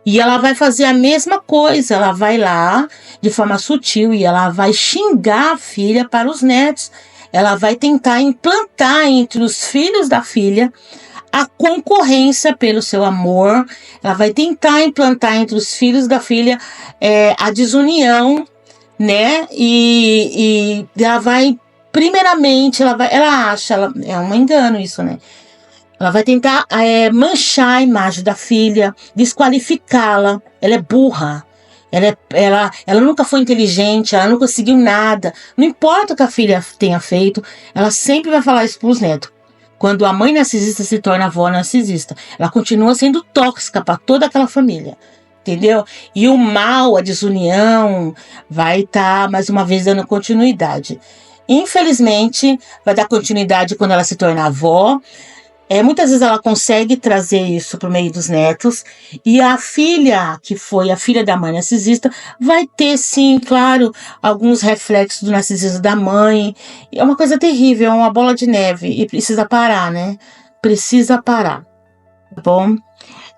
E ela vai fazer a mesma coisa, ela vai lá de forma sutil e ela vai xingar a filha para os netos. Ela vai tentar implantar entre os filhos da filha a concorrência pelo seu amor. Ela vai tentar implantar entre os filhos da filha a desunião, né? E ela vai, primeiramente, ela acha, é um engano isso, né? Ela vai tentar manchar a imagem da filha, desqualificá-la. Ela é burra. Ela nunca foi inteligente, ela não conseguiu nada. Não importa o que a filha tenha feito, ela sempre vai falar isso para os netos. Quando a mãe narcisista se torna avó narcisista, ela continua sendo tóxica para toda aquela família. Entendeu? E o mal, a desunião, vai estar, mais uma vez, dando continuidade. Infelizmente, vai dar continuidade quando ela se torna avó. Muitas vezes ela consegue trazer isso para o meio dos netos, e a filha, que foi a filha da mãe narcisista, vai ter sim, claro, alguns reflexos do narcisismo da mãe. É uma coisa terrível, é uma bola de neve, e precisa parar, né? Precisa parar, tá bom?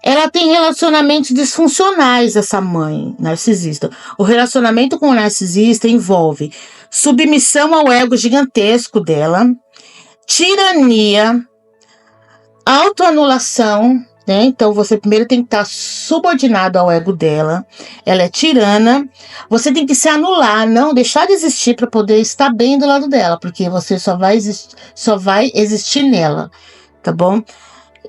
Ela tem relacionamentos disfuncionais, essa mãe narcisista. O relacionamento com o narcisista envolve submissão ao ego gigantesco dela, tirania, autoanulação, né? Então você primeiro tem que estar subordinado ao ego dela. Ela é tirana. Você tem que se anular, não deixar de existir para poder estar bem do lado dela, porque você só vai existir nela, tá bom?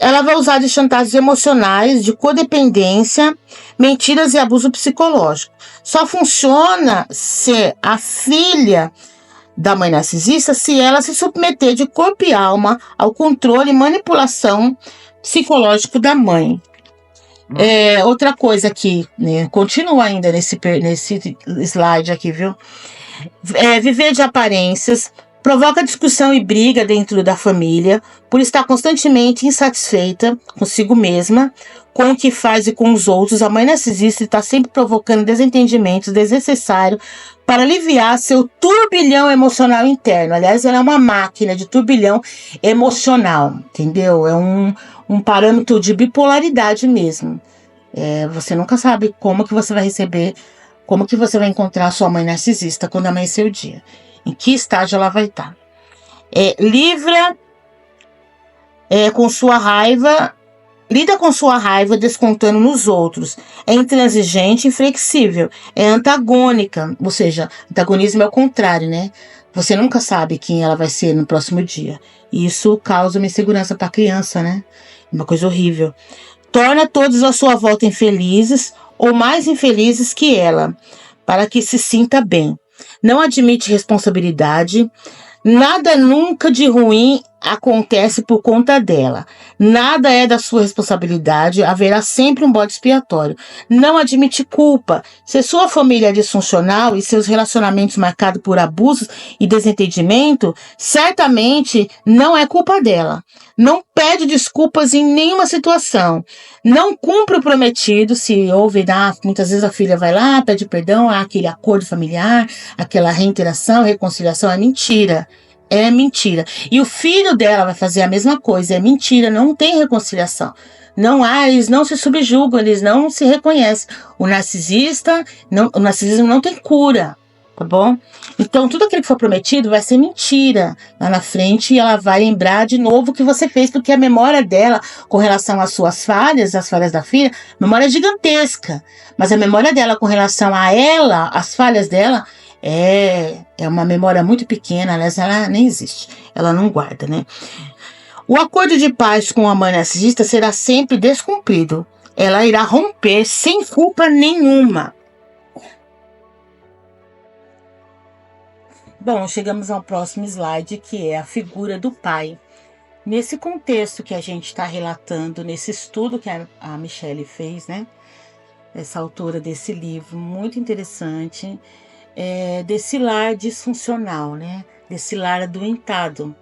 Ela vai usar de chantagens emocionais, de codependência, mentiras e abuso psicológico. Só funciona ser a filha da mãe narcisista se ela se submeter de corpo e alma ao controle e manipulação psicológico da mãe. Outra coisa aqui, né, continua ainda nesse slide aqui, viu? Viver de aparências, provoca discussão e briga dentro da família por estar constantemente insatisfeita consigo mesma, com o que faz e com os outros. A mãe narcisista está sempre provocando desentendimentos desnecessários para aliviar seu turbilhão emocional interno. Aliás, ela é uma máquina de turbilhão emocional, entendeu? É um parâmetro de bipolaridade mesmo. Você nunca sabe como que você vai receber, como que você vai encontrar a sua mãe narcisista quando amanhecer o dia. Em que estágio ela vai estar. Livra com sua raiva, lida com sua raiva descontando nos outros. É intransigente e inflexível. É antagônica, ou seja, antagonismo é o contrário, né? Você nunca sabe quem ela vai ser no próximo dia. E isso causa uma insegurança para a criança, né? Uma coisa horrível. Torna todos à sua volta infelizes ou mais infelizes que ela, para que se sinta bem. Não admite responsabilidade. Nada nunca de ruim acontece por conta dela. Nada é da sua responsabilidade, haverá sempre um bode expiatório. Não admite culpa. Se sua família é disfuncional e seus relacionamentos marcados por abusos e desentendimento, certamente não é culpa dela. Não pede desculpas em nenhuma situação. Não cumpre o prometido, se houve, muitas vezes a filha vai lá, pede perdão, há aquele acordo familiar, aquela reinteração, reconciliação, é mentira. É mentira. E o filho dela vai fazer a mesma coisa. É mentira, não tem reconciliação. Não há, eles não se subjugam, eles não se reconhecem. O narcisismo não tem cura, tá bom? Então, tudo aquilo que for prometido vai ser mentira lá na frente e ela vai lembrar de novo o que você fez, porque a memória dela com relação às suas falhas, as falhas da filha, a memória é gigantesca. Mas a memória dela com relação a ela, as falhas dela, é uma memória muito pequena, aliás, ela nem existe, ela não guarda, né? O acordo de paz com a mãe narcisista será sempre descumprido. Ela irá romper sem culpa nenhuma. Bom, chegamos ao próximo slide, que é a figura do pai. Nesse contexto que a gente está relatando, nesse estudo que a Michelle fez, né? Essa autora desse livro, muito interessante, desse lar disfuncional, né? Desse lar adoentado.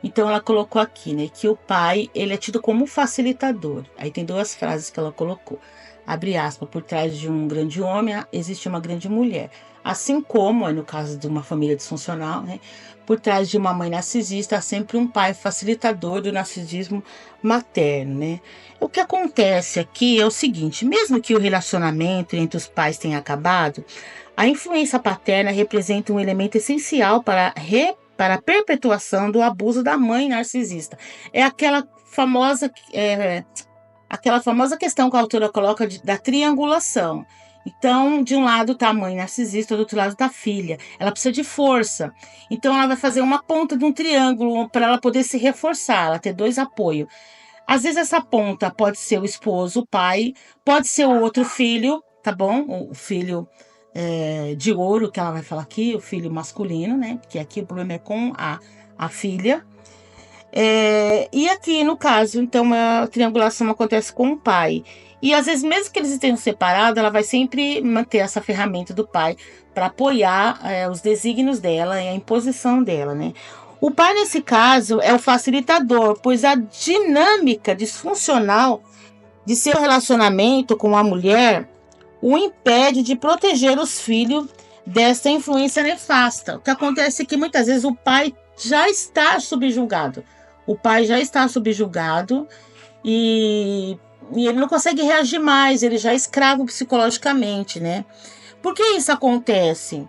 Então ela colocou aqui, né, que o pai, ele é tido como facilitador. Aí tem duas frases que ela colocou. Abre aspas, por trás de um grande homem existe uma grande mulher. Assim como, no caso de uma família disfuncional, né, por trás de uma mãe narcisista há sempre um pai facilitador do narcisismo materno, né? O que acontece aqui é o seguinte, mesmo que o relacionamento entre os pais tenha acabado, a influência paterna representa um elemento essencial para a perpetuação do abuso da mãe narcisista. É aquela famosa questão que a autora coloca da triangulação. Então, de um lado está a mãe narcisista, do outro lado está a filha. Ela precisa de força. Então, ela vai fazer uma ponta de um triângulo para ela poder se reforçar, ela ter dois apoios. Às vezes, essa ponta pode ser o esposo, o pai, pode ser o outro filho, tá bom? O filho de ouro, que ela vai falar aqui, o filho masculino, né? Porque aqui o problema é com a filha. E aqui, no caso, então, a triangulação acontece com o pai. E às vezes, mesmo que eles estejam separados, ela vai sempre manter essa ferramenta do pai para apoiar os desígnios dela e a imposição dela, né? O pai, nesse caso, é o facilitador, pois a dinâmica disfuncional de seu relacionamento com a mulher o impede de proteger os filhos dessa influência nefasta. O que acontece é que muitas vezes o pai já está subjugado. O pai já está subjugado e ele não consegue reagir mais, ele já é escravo psicologicamente, né? Por que isso acontece?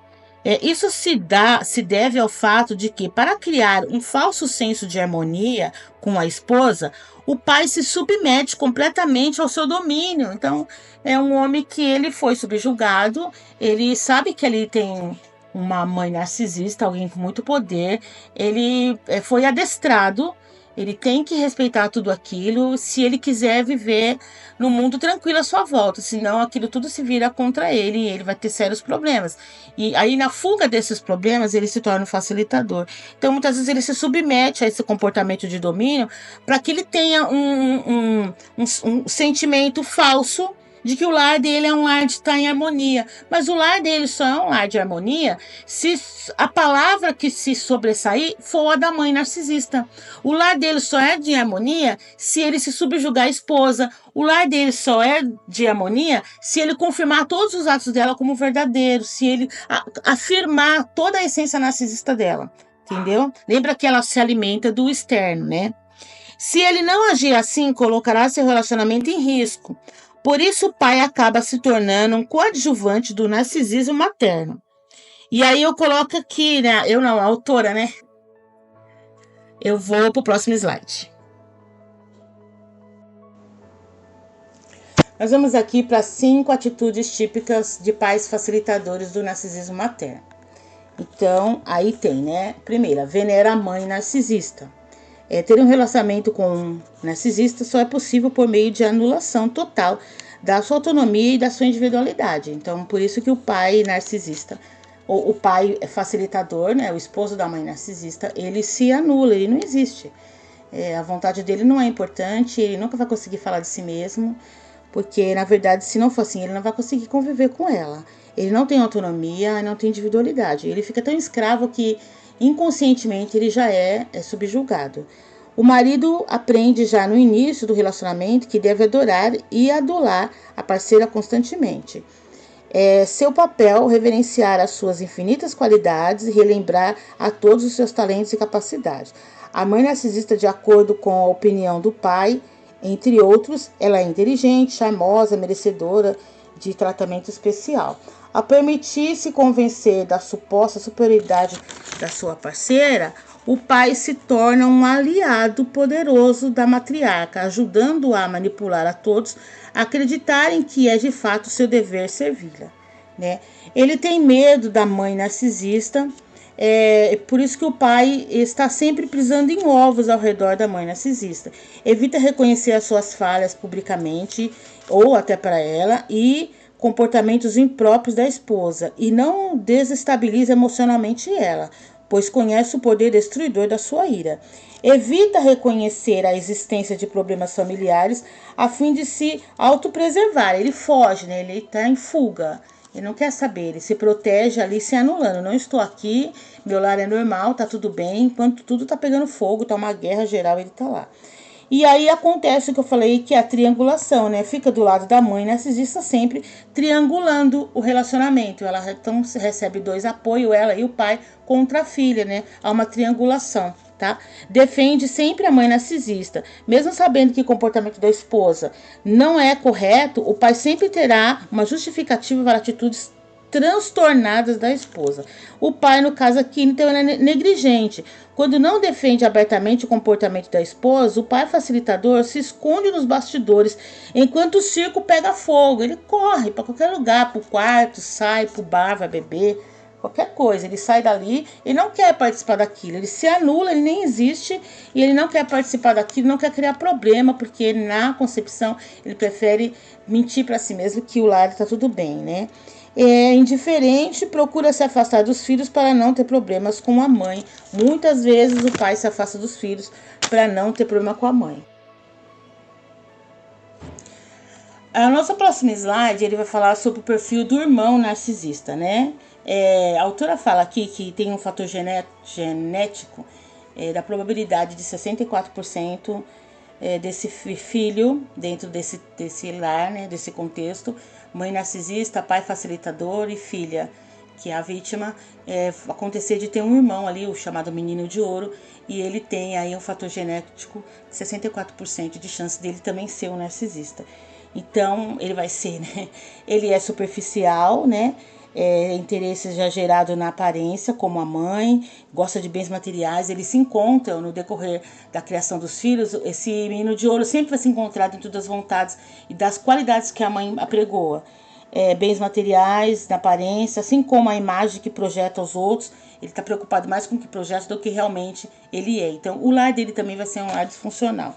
Isso se deve ao fato de que, para criar um falso senso de harmonia com a esposa, o pai se submete completamente ao seu domínio. Então, é um homem que ele foi subjugado, ele sabe que ele tem uma mãe narcisista, alguém com muito poder, ele foi adestrado, ele tem que respeitar tudo aquilo se ele quiser viver no mundo tranquilo à sua volta, senão aquilo tudo se vira contra ele e ele vai ter sérios problemas. E aí, na fuga desses problemas, ele se torna um facilitador. Então, muitas vezes, ele se submete a esse comportamento de domínio para que ele tenha um sentimento falso de que o lar dele é um lar de estar em harmonia. Mas o lar dele só é um lar de harmonia se a palavra que se sobressair for a da mãe narcisista. O lar dele só é de harmonia se ele se subjugar à esposa. O lar dele só é de harmonia se ele confirmar todos os atos dela como verdadeiros, se ele afirmar toda a essência narcisista dela. Entendeu? Lembra que ela se alimenta do externo, né? Se ele não agir assim, colocará seu relacionamento em risco. Por isso, o pai acaba se tornando um coadjuvante do narcisismo materno. E aí eu coloco aqui, né? Eu não, a autora, né? Eu vou pro próximo slide. Nós vamos aqui para 5 atitudes típicas de pais facilitadores do narcisismo materno. Então, aí tem, né? Primeira, venera a mãe narcisista. Ter um relacionamento com um narcisista só é possível por meio de anulação total da sua autonomia e da sua individualidade. Então, por isso que o pai narcisista, ou o pai facilitador, né, o esposo da mãe narcisista, ele se anula, ele não existe. A vontade dele não é importante, ele nunca vai conseguir falar de si mesmo, porque, na verdade, se não for assim, ele não vai conseguir conviver com ela. Ele não tem autonomia, não tem individualidade. Ele fica tão escravo que, inconscientemente, ele já é subjugado. O marido aprende já no início do relacionamento que deve adorar e adular a parceira constantemente. Seu papel reverenciar as suas infinitas qualidades e relembrar a todos os seus talentos e capacidades. A mãe narcisista, de acordo com a opinião do pai, entre outros, ela é inteligente, charmosa, merecedora de tratamento especial. Ao permitir-se convencer da suposta superioridade da sua parceira, o pai se torna um aliado poderoso da matriarca, ajudando-a a manipular a todos a acreditarem que é de fato seu dever servi-la, né? Ele tem medo da mãe narcisista, por isso que o pai está sempre pisando em ovos ao redor da mãe narcisista. Evita reconhecer as suas falhas publicamente ou até para ela e comportamentos impróprios da esposa e não desestabiliza emocionalmente ela, pois conhece o poder destruidor da sua ira. Evita reconhecer a existência de problemas familiares a fim de se autopreservar. Ele foge, né? Ele está em fuga. Ele não quer saber, ele se protege ali se anulando. Não estou aqui, meu lar é normal, tá tudo bem. Enquanto tudo tá pegando fogo, tá uma guerra geral, ele tá lá. E aí acontece o que eu falei, que é a triangulação, né? Fica do lado da mãe narcisista sempre triangulando o relacionamento. Ela então recebe 2 apoios, ela e o pai, contra a filha, né? Há uma triangulação, tá? Defende sempre a mãe narcisista. Mesmo sabendo que o comportamento da esposa não é correto, o pai sempre terá uma justificativa para atitudes transtornadas da esposa. O pai, no caso aqui, então, ele é negligente. Quando não defende abertamente o comportamento da esposa, o pai facilitador se esconde nos bastidores enquanto o circo pega fogo. Ele corre para qualquer lugar, para o quarto, sai para o bar, vai beber, qualquer coisa. Ele sai dali e não quer participar daquilo. Ele se anula, ele nem existe e ele não quer participar daquilo, não quer criar problema, porque na concepção ele prefere mentir para si mesmo que o lar está tudo bem, né? Indiferente, procura se afastar dos filhos para não ter problemas com a mãe. Muitas vezes o pai se afasta dos filhos para não ter problema com a mãe. A nossa próxima slide, ele vai falar sobre o perfil do irmão narcisista, né? A autora fala aqui que tem um fator genético da probabilidade de 64% desse filho dentro desse lar, né, desse contexto, mãe narcisista, pai facilitador e filha, que é a vítima, acontecer de ter um irmão ali, o chamado menino de ouro, e ele tem aí um fator genético de 64% de chance dele também ser um narcisista. Então, ele vai ser, né? Ele é superficial, né? Interesse já gerado na aparência, como a mãe, gosta de bens materiais, eles se encontram no decorrer da criação dos filhos. Esse menino de ouro sempre vai se encontrar dentro das vontades e das qualidades que a mãe apregoa. Bens materiais, na aparência, assim como a imagem que projeta aos outros, ele está preocupado mais com o que projeta do que realmente ele é. Então, o lar dele também vai ser um lar disfuncional.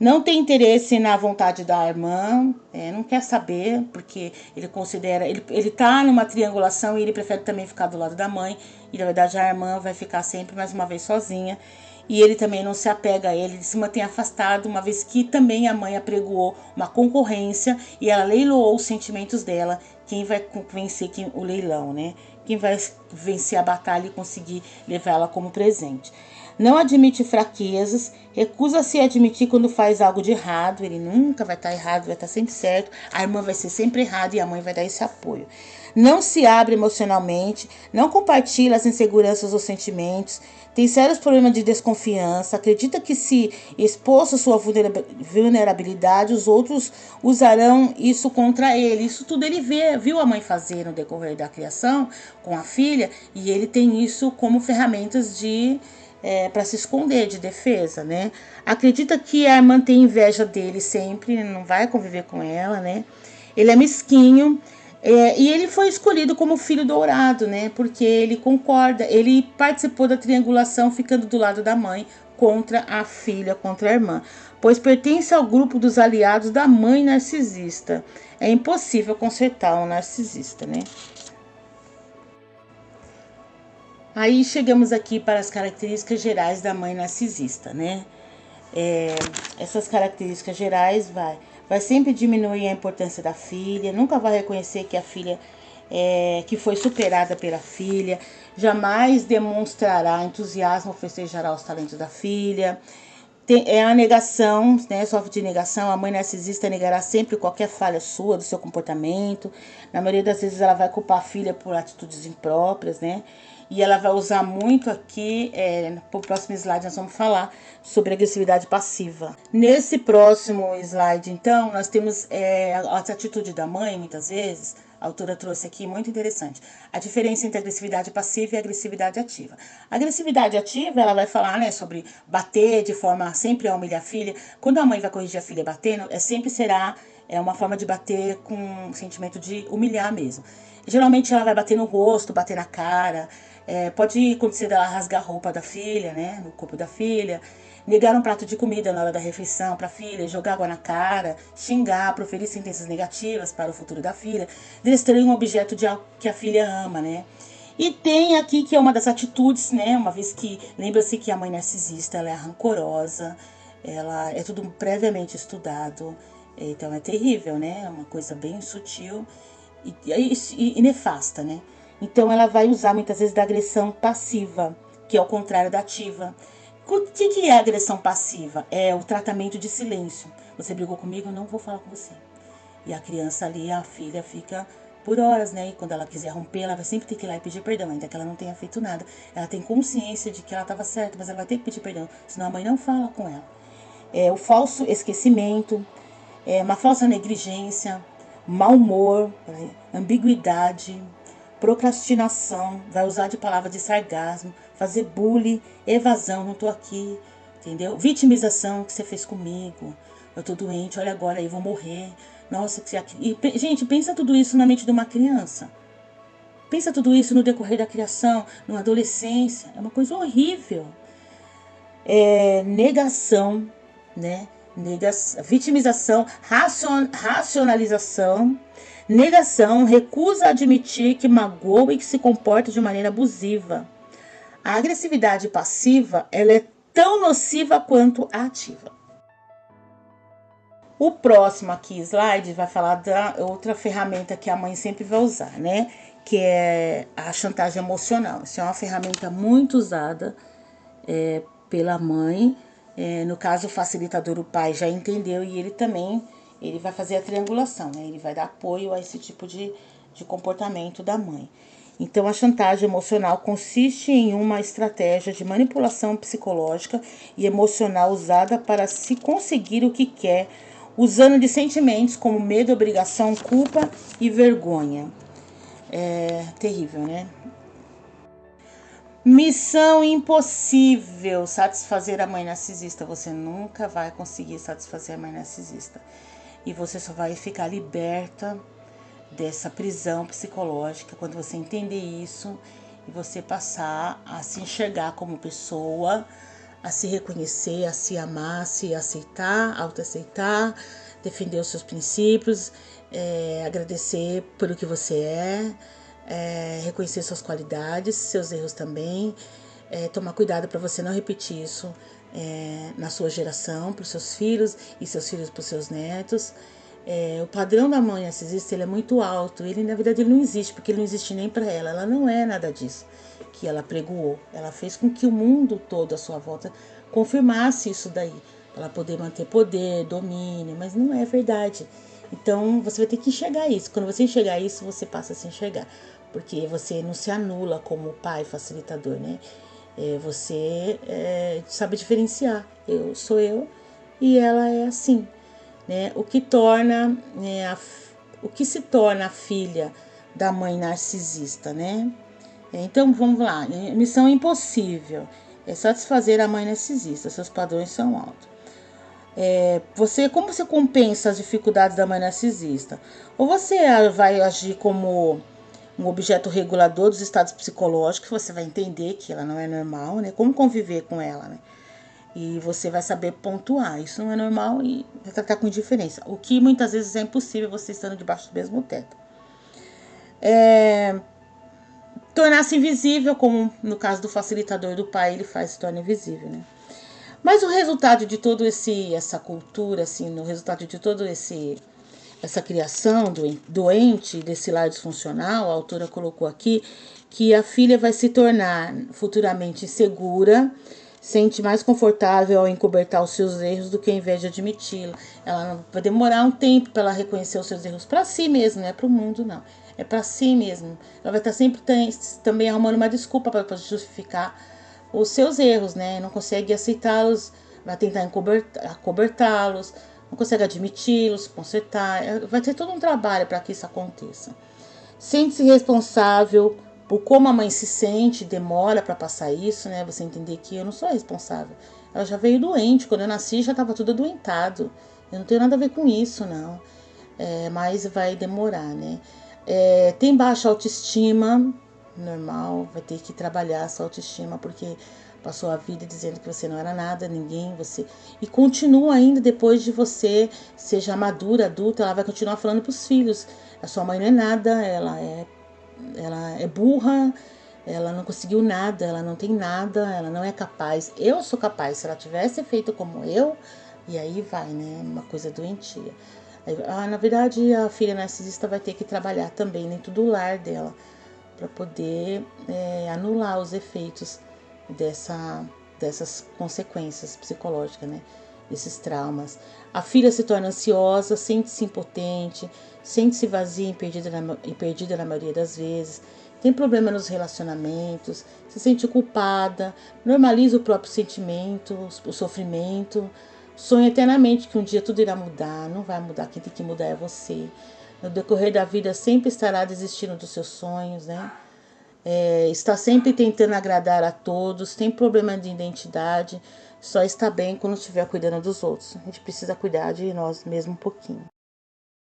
Não tem interesse na vontade da irmã, não quer saber, porque ele considera, ele tá numa triangulação e ele prefere também ficar do lado da mãe, e na verdade a irmã vai ficar sempre mais uma vez sozinha, e ele também não se apega a ele se mantém afastado, uma vez que também a mãe apregoou uma concorrência e ela leiloou os sentimentos dela. Quem vai vencer o leilão, né? Quem vai vencer a batalha e conseguir levá-la como presente. Não admite fraquezas, recusa-se a admitir quando faz algo de errado, ele nunca vai estar errado, vai estar sempre certo, a irmã vai ser sempre errada e a mãe vai dar esse apoio. Não se abre emocionalmente, não compartilha as inseguranças ou sentimentos, tem sérios problemas de desconfiança, acredita que se expor a sua vulnerabilidade, os outros usarão isso contra ele. Isso tudo ele viu a mãe fazer no decorrer da criação com a filha, e ele tem isso como ferramentas de para se esconder de defesa, né? Acredita que a irmã tem inveja dele sempre, não vai conviver com ela, né? Ele é mesquinho. E ele foi escolhido como filho dourado, né? Porque ele concorda, ele participou da triangulação ficando do lado da mãe contra a filha, contra a irmã, pois pertence ao grupo dos aliados da mãe narcisista. É impossível consertar um narcisista, né? Aí chegamos aqui para as características gerais da mãe narcisista, né? Essas características gerais vai sempre diminuir a importância da filha, nunca vai reconhecer que a filha que foi superada pela filha, jamais demonstrará entusiasmo ou festejará os talentos da filha. É a negação, né? Sofre de negação. A mãe narcisista negará sempre qualquer falha sua, do seu comportamento. Na maioria das vezes ela vai culpar a filha por atitudes impróprias, né? E ela vai usar muito aqui, pro próximo slide nós vamos falar sobre agressividade passiva. Nesse próximo slide, então, nós temos a atitude da mãe, muitas vezes, a autora trouxe aqui, muito interessante. A diferença entre agressividade passiva e agressividade ativa. A agressividade ativa, ela vai falar, né, sobre bater de forma sempre a humilhar a filha. Quando a mãe vai corrigir a filha batendo, sempre será uma forma de bater com um sentimento de humilhar mesmo. Geralmente ela vai bater no rosto, bater na cara. Pode acontecer dela rasgar a roupa da filha, né, no corpo da filha. Negar um prato de comida na hora da refeição para a filha, jogar água na cara, xingar, proferir sentenças negativas para o futuro da filha, destruir um objeto que a filha ama, né? E tem aqui que é uma das atitudes, né? Uma vez que lembra-se que a mãe narcisista ela é rancorosa, ela é tudo previamente estudado, então é terrível, né? É uma coisa bem sutil e nefasta, né? Então ela vai usar muitas vezes da agressão passiva, que é o contrário da ativa. O que é agressão passiva? É o tratamento de silêncio. Você brigou comigo, eu não vou falar com você. E a criança ali, a filha, fica por horas, né? E quando ela quiser romper, ela vai sempre ter que ir lá e pedir perdão, ainda que ela não tenha feito nada. Ela tem consciência de que ela estava certa, mas ela vai ter que pedir perdão, senão a mãe não fala com ela. O falso esquecimento, uma falsa negligência, mau humor, ambiguidade, procrastinação, vai usar de palavra de sarcasmo, fazer bullying, evasão, não tô aqui, entendeu? Vitimização, que você fez comigo, eu tô doente, olha agora aí, vou morrer. Nossa, gente, pensa tudo isso na mente de uma criança. Pensa tudo isso no decorrer da criação, na adolescência, é uma coisa horrível. Negação, né? Vitimização, racionalização, negação, recusa a admitir que magoa e que se comporta de maneira abusiva. A agressividade passiva, ela é tão nociva quanto a ativa. O próximo aqui slide vai falar da outra ferramenta que a mãe sempre vai usar, né? Que é a chantagem emocional. Isso é uma ferramenta muito usada pela mãe. No caso, o facilitador, o pai, já entendeu e ele também vai fazer a triangulação, né? Ele vai dar apoio a esse tipo de comportamento da mãe. Então, a chantagem emocional consiste em uma estratégia de manipulação psicológica e emocional usada para se conseguir o que quer, usando de sentimentos como medo, obrigação, culpa e vergonha. É terrível, né? Missão impossível, satisfazer a mãe narcisista. Você nunca vai conseguir satisfazer a mãe narcisista. E você só vai ficar liberta dessa prisão psicológica quando você entender isso e você passar a se enxergar como pessoa, a se reconhecer, a se amar, a se aceitar, autoaceitar, defender os seus princípios, agradecer pelo que você reconhecer suas qualidades, seus erros também, tomar cuidado para você não repetir isso na sua geração, para os seus filhos e seus filhos para os seus netos. O padrão da mãe narcisista ele é muito alto, ele na verdade ele não existe, porque ele não existe nem para ela não é nada disso que ela pregoou, ela fez com que o mundo todo à sua volta confirmasse isso daí, para ela poder manter poder, domínio, mas não é verdade. Então você vai ter que enxergar isso, quando você enxergar isso, você passa a se enxergar, porque você não se anula como pai facilitador, né? Você sabe diferenciar, eu sou eu e ela é assim, né? O que se torna a filha da mãe narcisista, né? Então vamos lá, missão impossível. é satisfazer a mãe narcisista, seus padrões são altos. Como você compensa as dificuldades da mãe narcisista? Ou você vai agir como um objeto regulador dos estados psicológicos, você vai entender que ela não é normal, né? Como conviver com ela, né? E você vai saber pontuar, isso não é normal, e vai tratar com indiferença. O que muitas vezes é impossível você estando debaixo do mesmo teto. Tornar-se invisível, como no caso do facilitador do pai, ele se torna invisível, né? Mas o resultado de todo essa cultura, assim, no resultado de todo essa criação doente desse lar disfuncional, a autora colocou aqui que a filha vai se tornar futuramente insegura, sente mais confortável ao encobertar os seus erros do que ao invés de admiti-lo. Ela vai demorar um tempo para ela reconhecer os seus erros para si mesma, não é para o mundo, não. É para si mesma. Ela vai estar sempre também arrumando uma desculpa para justificar os seus erros, né? Não consegue aceitá-los, vai tentar acobertá-los, não consegue admiti-los, consertar. Vai ter todo um trabalho para que isso aconteça. Sente-se responsável por como a mãe se sente, demora para passar isso, né? Você entender que eu não sou responsável. Ela já veio doente, quando eu nasci já estava tudo adoentado. Eu não tenho nada a ver com isso, não. Mas vai demorar, né? Tem baixa autoestima, normal, vai ter que trabalhar essa autoestima, porque passou a vida dizendo que você não era nada, ninguém, você... E continua ainda depois de você ser já madura, adulta, ela vai continuar falando para os filhos. A sua mãe não é nada, ela é burra, ela não conseguiu nada, ela não tem nada, ela não é capaz. Eu sou capaz, se ela tivesse feito como eu, e aí vai, né? Uma coisa doentia. Na verdade, a filha narcisista vai ter que trabalhar também dentro do lar dela, para poder anular os efeitos dessas consequências psicológicas, né? Desses traumas. A filha se torna ansiosa, sente-se impotente, sente-se vazia e perdida na maioria das vezes, tem problema nos relacionamentos, se sente culpada, normaliza o próprio sentimento, o sofrimento, sonha eternamente que um dia tudo irá mudar. Não vai mudar, quem tem que mudar é você. No decorrer da vida sempre estará desistindo dos seus sonhos, né? Está sempre tentando agradar a todos, tem problema de identidade, só está bem quando estiver cuidando dos outros. A gente precisa cuidar de nós mesmos um pouquinho.